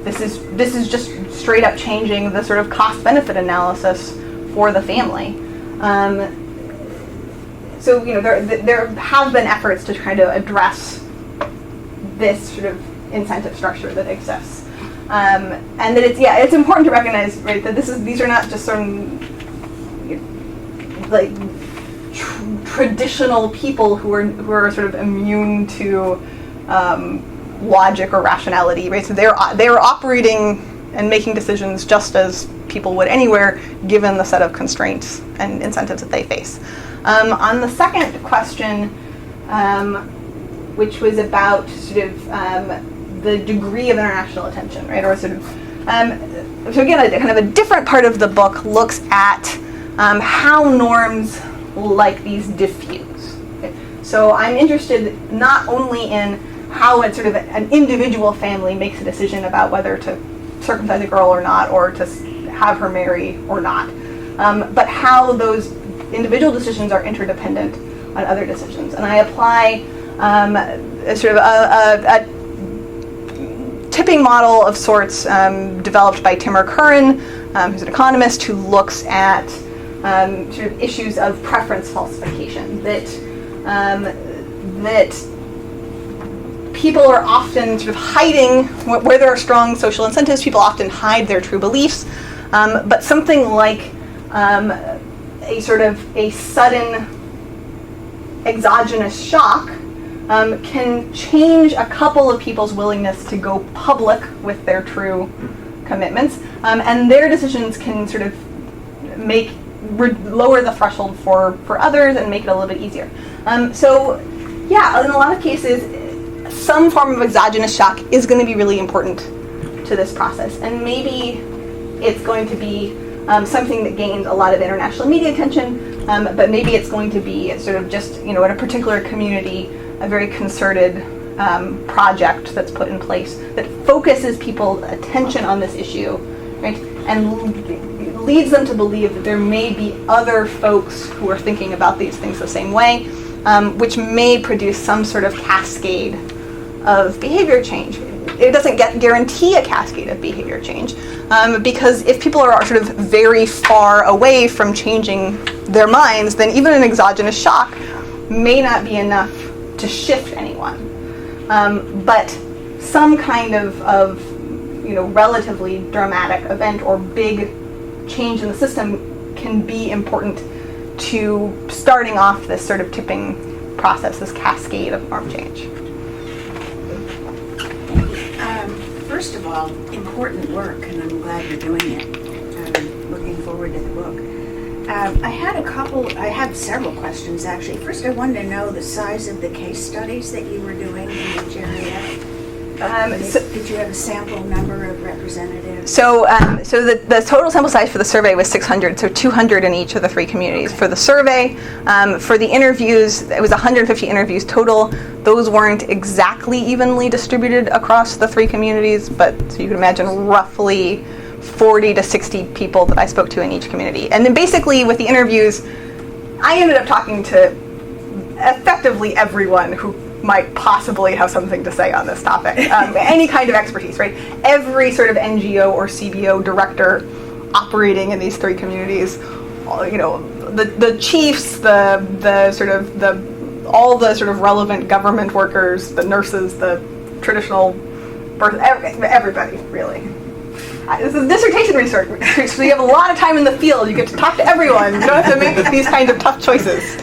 this is just straight up changing the sort of cost-benefit analysis for the family. So there have been efforts to try to address this sort of incentive structure that exists, and that it's important to recognize, right, that these are not just some traditional people who are sort of immune to logic or rationality, right? So they're operating and making decisions just as people would anywhere, given the set of constraints and incentives that they face. On the second question, which was about sort of the degree of international attention, right? Or sort of, so again, a kind of a different part of the book looks at how norms like these diffuse. Okay? So I'm interested not only in how sort of an individual family makes a decision about whether to circumcise a girl or not, or to have her marry or not, but how those individual decisions are interdependent on other decisions. And I apply a sort of a tipping model of sorts developed by Timur Kuran, who's an economist who looks at sort of issues of preference falsification, that people are often sort of hiding, where there are strong social incentives, people often hide their true beliefs, but something like a a sort of a sudden exogenous shock can change a couple of people's willingness to go public with their true commitments, and their decisions can sort of lower the threshold for others and make it a little bit easier. So yeah, in a lot of cases, some form of exogenous shock is going to be really important to this process, and maybe it's going to be something that gains a lot of international media attention, but maybe it's going to be sort of just, in a particular community, a very concerted project that's put in place that focuses people's attention on this issue, right, and leads them to believe that there may be other folks who are thinking about these things the same way, which may produce some sort of cascade of behavior change. It doesn't guarantee a cascade of behavior change, because if people are sort of very far away from changing their minds, then even an exogenous shock may not be enough to shift anyone. But some kind of relatively dramatic event or big change in the system can be important to starting off this sort of tipping process, this cascade of norm change. First of all, important work, and I'm glad you're doing it. I'm looking forward to the book. I have several questions, actually. First, I wanted to know the size of the case studies that you were doing in each area. Did you have a sample number of representatives? So the total sample size for the survey was 600, so 200 in each of the 3 communities. Okay. For the survey, for the interviews, it was 150 interviews total. Those weren't exactly evenly distributed across the 3 communities, but so you can imagine roughly 40 to 60 people that I spoke to in each community. And then basically with the interviews, I ended up talking to effectively everyone who might possibly have something to say on this topic. Any kind of expertise, right? Every sort of NGO or CBO director operating in these 3 communities, the chiefs, all the sort of relevant government workers, the nurses, the traditional birth, everybody, really. This is dissertation research, so you have a lot of time in the field. You get to talk to everyone. You don't have to make these kinds of tough choices.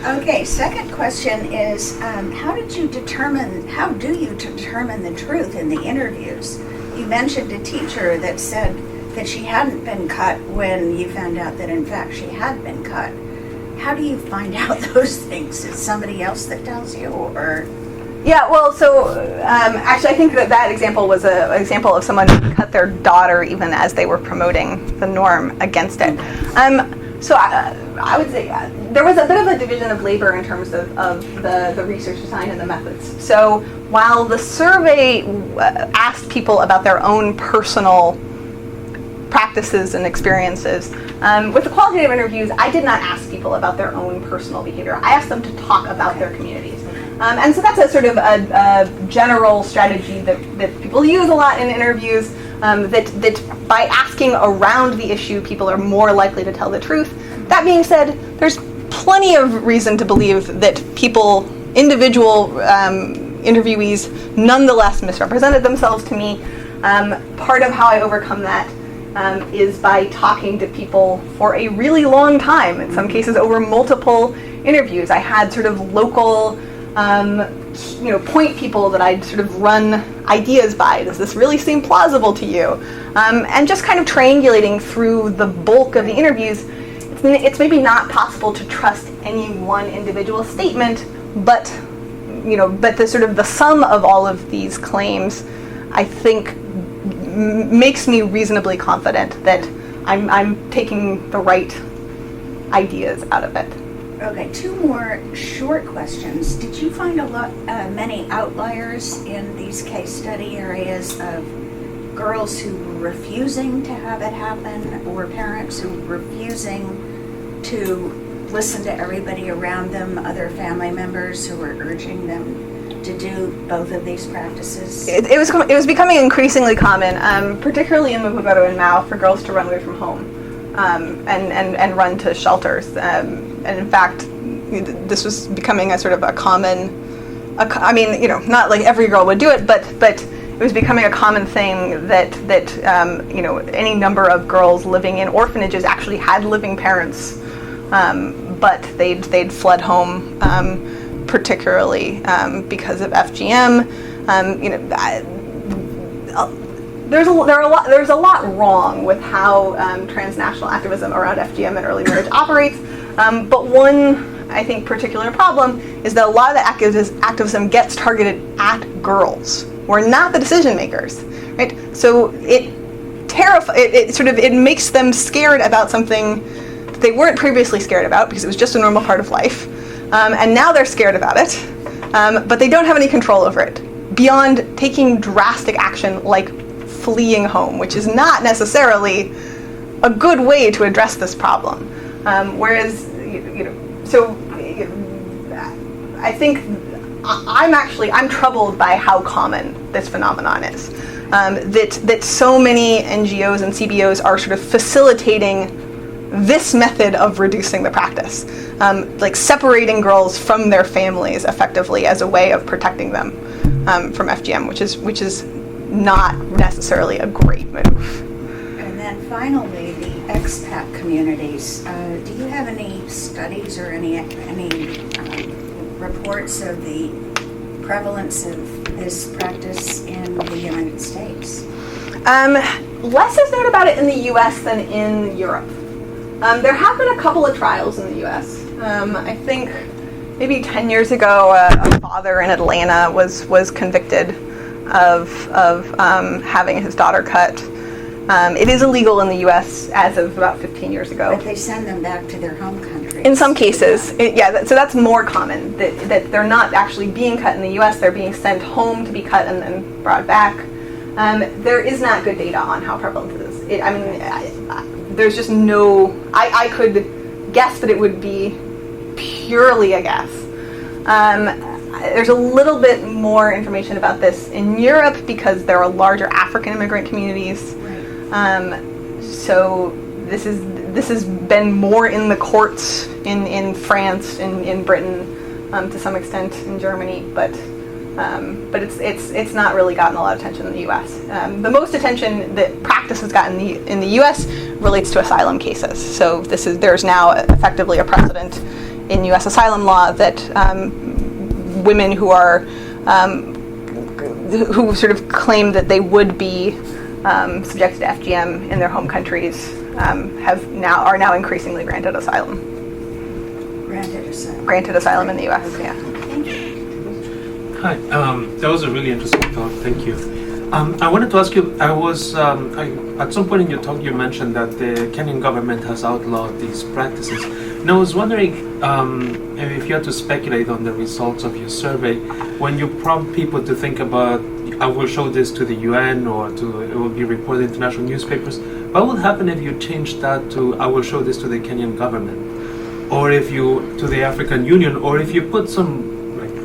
Okay, second question is, how do you determine the truth in the interviews? You mentioned a teacher that said that she hadn't been cut when you found out that in fact she had been cut. How do you find out those things? Is somebody else that tells you, or? Yeah, well, so actually I think that example was an example of someone who cut their daughter even as they were promoting the norm against it. So I would say there was a bit of a division of labor in terms of the research design and the methods. So while the survey asked people about their own personal practices and experiences, with the qualitative interviews, I did not ask people about their own personal behavior. I asked them to talk about their communities. And so that's a sort of a general strategy that people use a lot in interviews, that by asking around the issue, people are more likely to tell the truth. That being said, there's plenty of reason to believe that individual interviewees nonetheless misrepresented themselves to me. Part of how I overcome that is by talking to people for a really long time, in some cases over multiple interviews. I had sort of local point people that I'd sort of run ideas by. Does this really seem plausible to you? And just kind of triangulating through the bulk of the interviews. It's maybe not possible to trust any one individual statement, but the sort of the sum of all of these claims, I think, makes me reasonably confident that I'm taking the right ideas out of it. Okay, 2 more short questions. Did you find many outliers in these case study areas of girls who were refusing to have it happen, or parents who were refusing to listen to everybody around them, other family members who were urging them to do both of these practices? It was becoming increasingly common, particularly in Mpumalanga and Mau, for girls to run away from home and run to shelters. And in fact, this was becoming a sort of a common, not like every girl would do it, but it was becoming a common thing that any number of girls living in orphanages actually had living parents but they'd fled home, particularly because of FGM. There's a lot wrong with how transnational activism around FGM and early marriage operates, but one, I think, particular problem is that a lot of the activism gets targeted at girls, who are not the decision makers, right? So it makes them scared about something that they weren't previously scared about because it was just a normal part of life, and now they're scared about it, but they don't have any control over it beyond taking drastic action like fleeing home, which is not necessarily a good way to address this problem. I think I'm troubled by how common this phenomenon is. That so many NGOs and CBOs are sort of facilitating this method of reducing the practice, like separating girls from their families effectively as a way of protecting them from FGM, which is not necessarily a great move. And then finally, the expat communities. Do you have any studies or any reports of the prevalence of this practice in the United States? Less is known about it in the U.S. than in Europe. There have been a couple of trials in the U.S. I think maybe 10 years ago, a father in Atlanta was convicted of having his daughter cut. It is illegal in the U.S. as of about 15 years ago. But they send them back to their home countries. In some cases, so that's more common, that they're not actually being cut in the U.S., they're being sent home to be cut and then brought back. There is not good data on how prevalent it is. There's just no, I could guess, but it would be purely a guess. There's a little bit more information about this in Europe because there are larger African immigrant communities. So this has been more in the courts in France, in Britain, to some extent in Germany, but it's not really gotten a lot of attention in the U.S. The most attention that practice has gotten in the U.S. relates to asylum cases. So there's now effectively a precedent in U.S. asylum law that women who sort of claim that they would be subjected to FGM in their home countries are now increasingly granted asylum. Granted asylum in the U.S. Yeah. Thank you. Hi, that was a really interesting talk. Thank you. I wanted to ask you. At some point in your talk, you mentioned that the Kenyan government has outlawed these practices. And I was wondering if you had to speculate on the results of your survey, when you prompt people to think about, I will show this to the UN or it will be reported in international newspapers, what would happen if you changed that to, I will show this to the Kenyan government, or to the African Union, or if you put some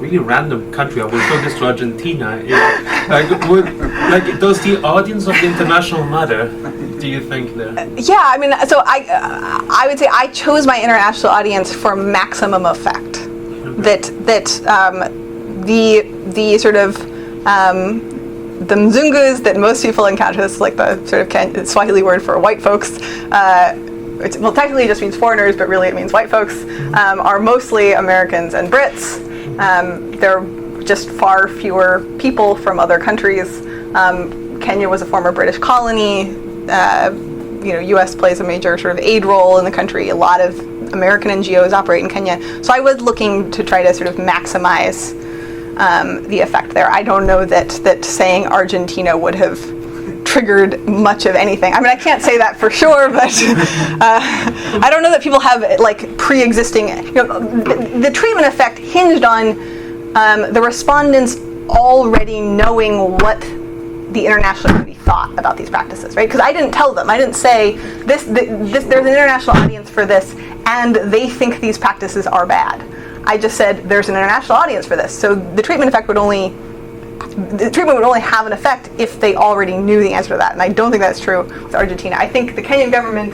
really random country, I will show this to Argentina. Does the audience of the international matter, do you think there? Yeah, so I would say I chose my international audience for maximum effect. That the sort of the mzungus that most people encounter, this is like the sort of Swahili word for white folks, technically it just means foreigners, but really it means white folks, are mostly Americans and Brits. There are just far fewer people from other countries. Kenya was a former British colony. U.S. plays a major sort of aid role in the country. A lot of American NGOs operate in Kenya. So I was looking to try to sort of maximize the effect there. I don't know that saying Argentina would have triggered much of anything. I can't say that for sure, but I don't know that people have pre-existing. The treatment effect hinged on the respondents already knowing what the international community thought about these practices, right? Because I didn't tell them. I didn't say this. There's an international audience for this, and they think these practices are bad. I just said there's an international audience for this. So the treatment would only have an effect if they already knew the answer to that, and I don't think that's true with Argentina. I think the Kenyan government,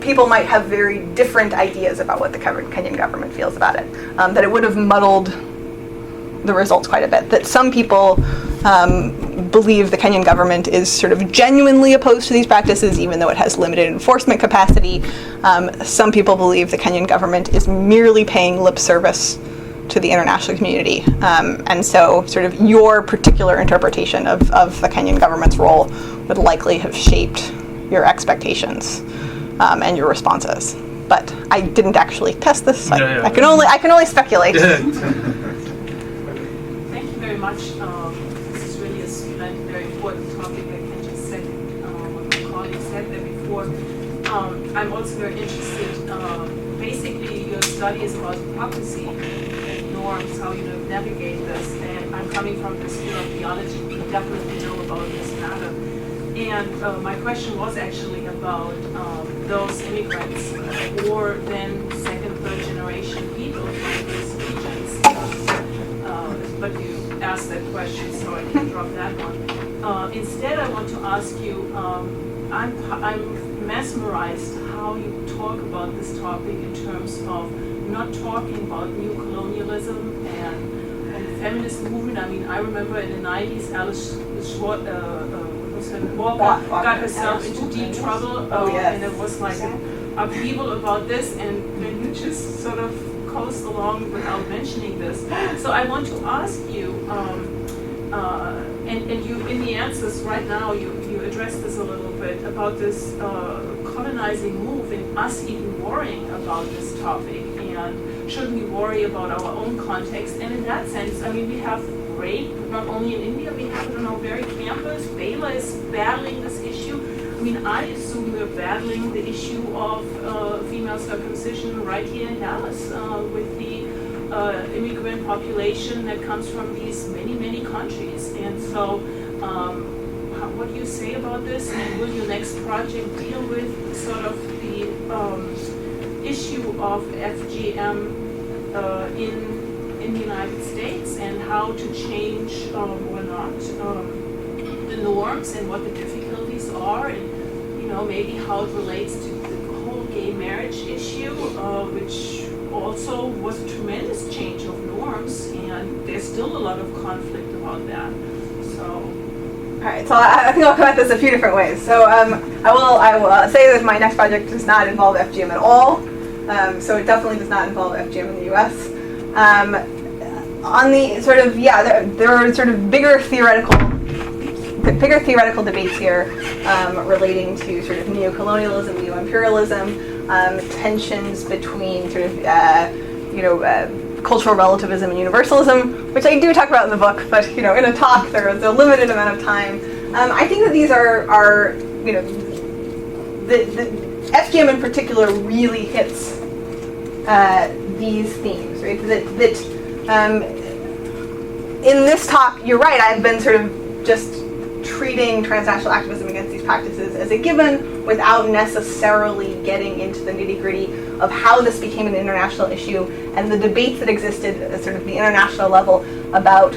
people might have very different ideas about what the Kenyan government feels about it. That it would have muddled the results quite a bit. That some people believe the Kenyan government is sort of genuinely opposed to these practices, even though it has limited enforcement capacity. Some people believe the Kenyan government is merely paying lip service to the international community. And so sort of your particular interpretation of the Kenyan government's role would likely have shaped your expectations and your responses. But I didn't actually test this. So I can only speculate. Thank you very much. This is really a very important topic. I can just second what my colleague said there before. I'm also very interested. Basically, your study is about hypocrisy and norms, how you navigate this. And I'm coming from the sphere of theology. We definitely know about this matter. And my question was actually about those immigrants or then second, third generation people from these regions. But you asked that question, so I can drop that one. Instead, I want to ask you, I'm mesmerized how you talk about this topic in terms of not talking about new colonialism and feminist movement. I mean, I remember in the 90s, Alice Walker got herself into deep trouble, and it was like an upheaval about this, and then you just sort of coast along without mentioning this. So I want to ask you, and you in the answers right now, you addressed this a little bit about this colonizing move and us even worrying about this topic, and should we worry about our own context? And in that sense, I mean, we have rape, not only in India, we have it on our very campus. Baylor is battling this issue. I mean, I assume we're battling the issue of female circumcision right here in Dallas with the immigrant population that comes from these many, many countries. And so, what do you say about this? And will your next project deal with sort of the issue of FGM in the United States and how to change or not the norms and what the difficulties are, and maybe how it relates to the whole gay marriage issue, which also was a tremendous change of norms, and there's still a lot of conflict about that. So. All right, so I think I'll come at this a few different ways. So I will say that my next project does not involve FGM at all. So it definitely does not involve FGM in the U.S. On the sort of there are sort of bigger theoretical debates here relating to sort of neo-colonialism, neo-imperialism, tensions between sort of cultural relativism and universalism, which I do talk about in the book, but in a talk there is a limited amount of time. I think that these are the FGM in particular really hits these themes, right? That in this talk, you're right, I've been sort of just treating transnational activism against these practices as a given without necessarily getting into the nitty-gritty of how this became an international issue and the debates that existed at sort of the international level about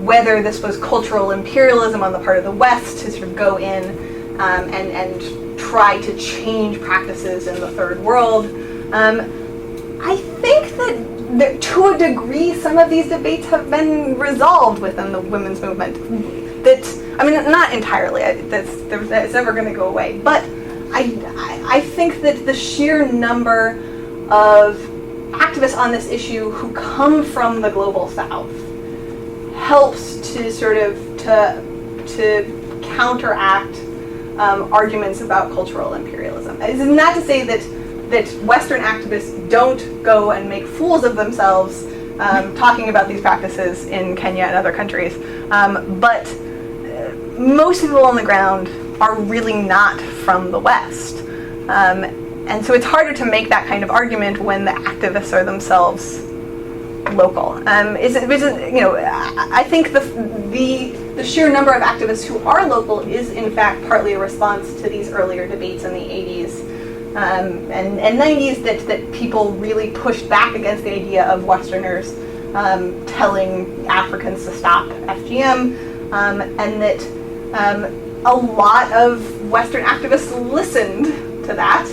whether this was cultural imperialism on the part of the West to sort of go in and try to change practices in the third world. I think that to a degree some of these debates have been resolved within the women's movement. Not entirely. It's never going to go away. But I think that the sheer number of activists on this issue who come from the global South helps to sort of to counteract arguments about cultural imperialism. This is not to say that Western activists don't go and make fools of themselves talking about these practices in Kenya and other countries, but most people on the ground are really not from the West. And so it's harder to make that kind of argument when the activists are themselves local. I think the sheer number of activists who are local is in fact partly a response to these earlier debates in the 80s and 90s that people really pushed back against the idea of Westerners telling Africans to stop FGM, and that a lot of Western activists listened to that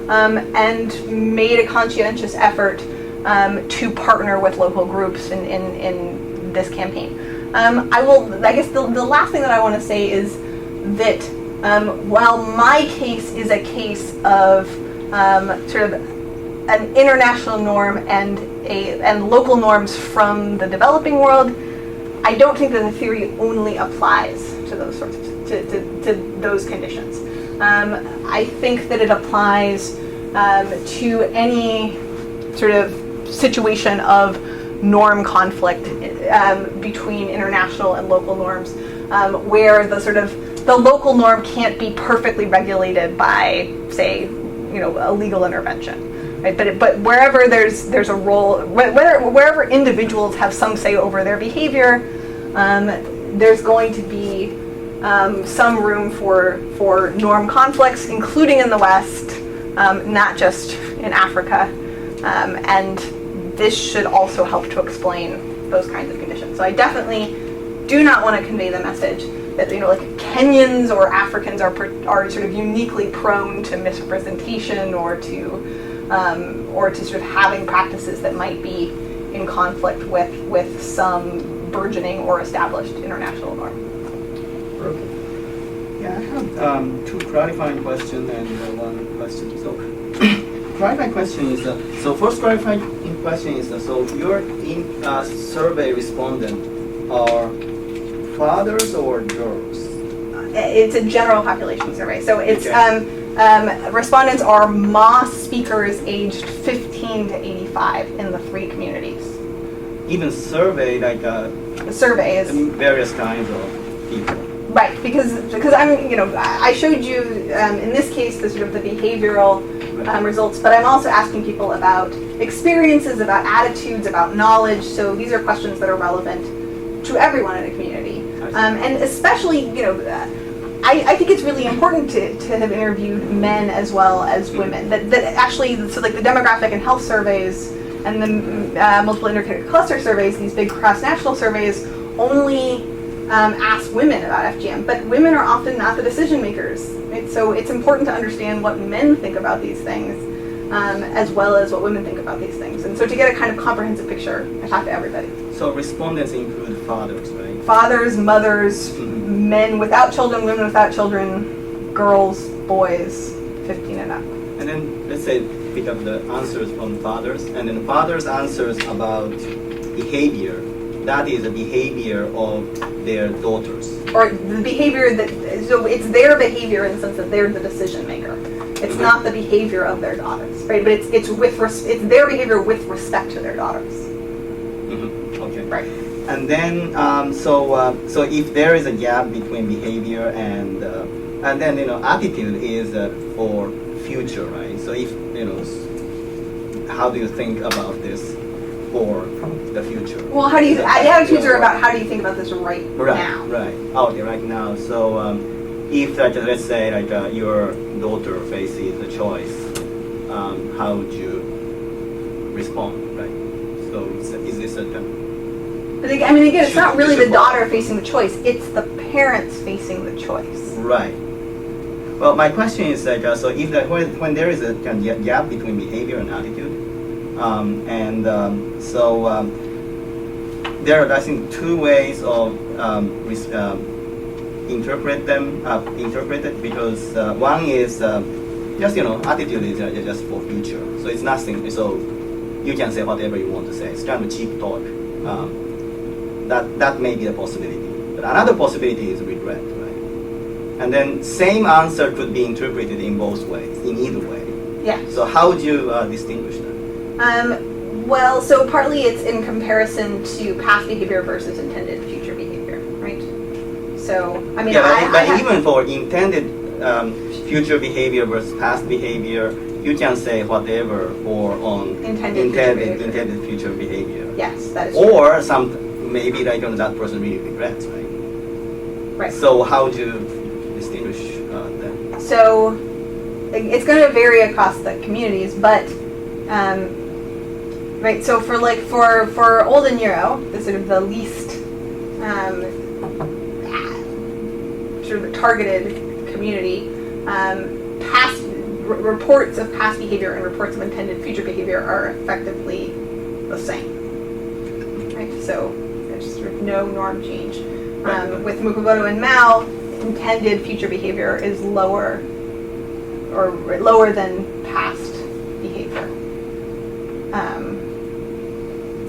and made a conscientious effort to partner with local groups in this campaign. I guess the last thing that I want to say is that while my case is a case of sort of an international norm and local norms from the developing world, I don't think that the theory only applies to those sorts of, to those conditions. I think that it applies to any sort of situation of norm conflict between international and local norms, where the local norm can't be perfectly regulated by, say, a legal intervention, right? But wherever there's a role, wherever individuals have some say over their behavior, there's going to be some room for norm conflicts, including in the West, not just in Africa, and this should also help to explain those kinds of conditions. So I definitely do not want to convey the message that like Kenyans or Africans are sort of uniquely prone to misrepresentation or to sort of having practices that might be in conflict with some burgeoning or established international norm. Yeah, I have two clarifying questions and one question. So, clarifying question is, so first clarifying question is, so your survey respondent are fathers or girls? It's a general population survey, so it's respondents are Ma speakers aged 15 to 85 in the 3 communities. Even survey The survey is various kinds of people. right because I showed you in this case the sort of the behavioral results, but I'm also asking people about experiences, about attitudes, about knowledge. So these are questions that are relevant to everyone in a community, and especially I think it's really important to have interviewed men as well as women. That actually, so like the demographic and health surveys and the multiple indicator cluster surveys, these big cross-national surveys, only ask women about FGM, but women are often not the decision makers. Right? So it's important to understand what men think about these things, as well as what women think about these things. And so to get a kind of comprehensive picture, I talk to everybody. So respondents include fathers, right? Fathers, mothers, men without children, women without children, girls, boys, 15 and up. And then let's say pick up the answers from fathers, and then fathers' answers about behavior. That is the behavior of their daughters. Or the behavior so it's their behavior in the sense that they're the decision maker. It's not the behavior of their daughters, right? But it's their behavior with respect to their daughters. Okay. Right. And then so if there is a gap between behavior and then attitude is for future, right? So if how do you think about this for the future? Well, how do you? Attitudes are about how do you think about this right now? Right. Okay, right now. So if let's say your daughter faces a choice, how would you respond, right? So is this a But again, it's not really the daughter facing the choice; it's the parents facing the choice. right? Well, my question is so if when there is a kind of gap between behavior and attitude, there are, I think, 2 ways of interpret it, because one is just attitude is just for future, so it's nothing. So you can say whatever you want to say. It's kind of cheap talk. That may be a possibility, but another possibility is regret, right? And then same answer could be interpreted in both ways, in either way. Yeah. So how would you distinguish that? Well, so partly it's in comparison to past behavior versus intended future behavior, right? So, but even for intended future behavior versus past behavior, you can say whatever for on Intended future behavior. Yes, that is true. Or maybe that person really regrets, right? Right. So how would you distinguish that? So it's going to vary across the communities, but right. So for Old and Euro, the sort of the least sort of targeted community, past reports of past behavior and reports of intended future behavior are effectively the same. Right. So there's sort of no norm change. With Mukomoto and Mao, intended future behavior is lower than past behavior.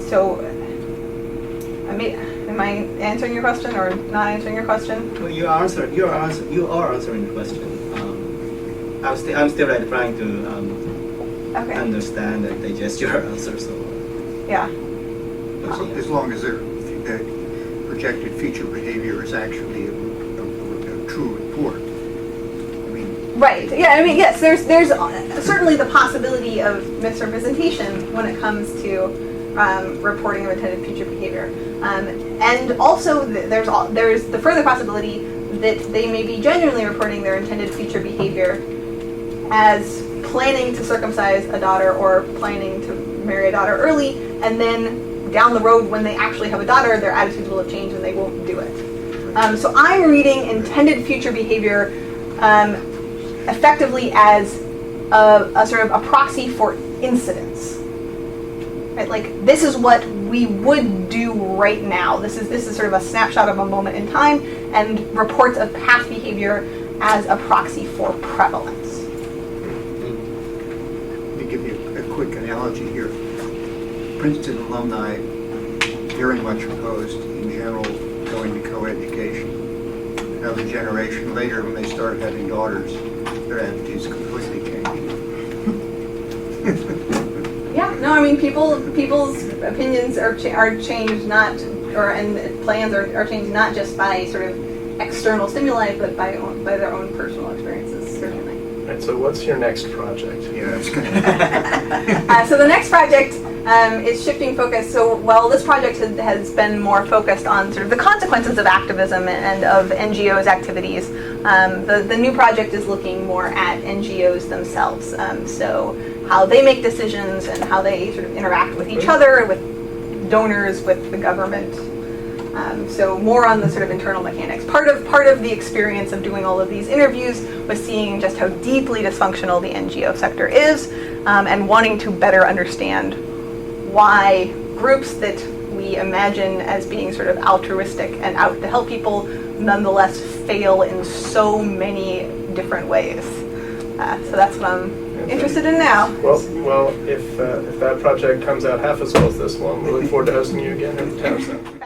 So, am I answering your question or not answering your question? Well, you are answering the question. I'm still trying to Okay. understand and digest your answer. So, Yeah. As long as their projected future behavior is actually a true report. I mean, Right. Yeah. I mean, yes. There's certainly the possibility of misrepresentation when it comes to reporting of intended future behavior, and also there's the further possibility that they may be genuinely reporting their intended future behavior as planning to circumcise a daughter or planning to marry a daughter early, and then down the road when they actually have a daughter, their attitudes will have changed and they won't do it. So I'm reading intended future behavior effectively as a sort of a proxy for incidents. Right? Like, this is what we would do right now. This is sort of a snapshot of a moment in time, and reports of past behavior as a proxy for prevalence. let me give you a quick analogy here. Princeton alumni very much opposed, in general, going to co-education. Another generation later, when they start having daughters, their attitudes completely change. Yeah, no, I mean, people's opinions are changed and plans are changed not just by sort of external stimuli, but by their own personal experiences, certainly. Right, so what's your next project? Yeah, it's kind of... So the next project is shifting focus. So while this project has been more focused on sort of the consequences of activism and of NGOs' activities, the new project is looking more at NGOs themselves. So how they make decisions and how they sort of interact with each other, with donors, with the government. So more on the sort of internal mechanics. Part of the experience of doing all of these interviews was seeing just how deeply dysfunctional the NGO sector is, and wanting to better understand why groups that we imagine as being sort of altruistic and out to help people nonetheless fail in so many different ways. So that's what I'm interested in now. Well, if that project comes out half as well as this one, we look forward to hosting you again at the Tower Center.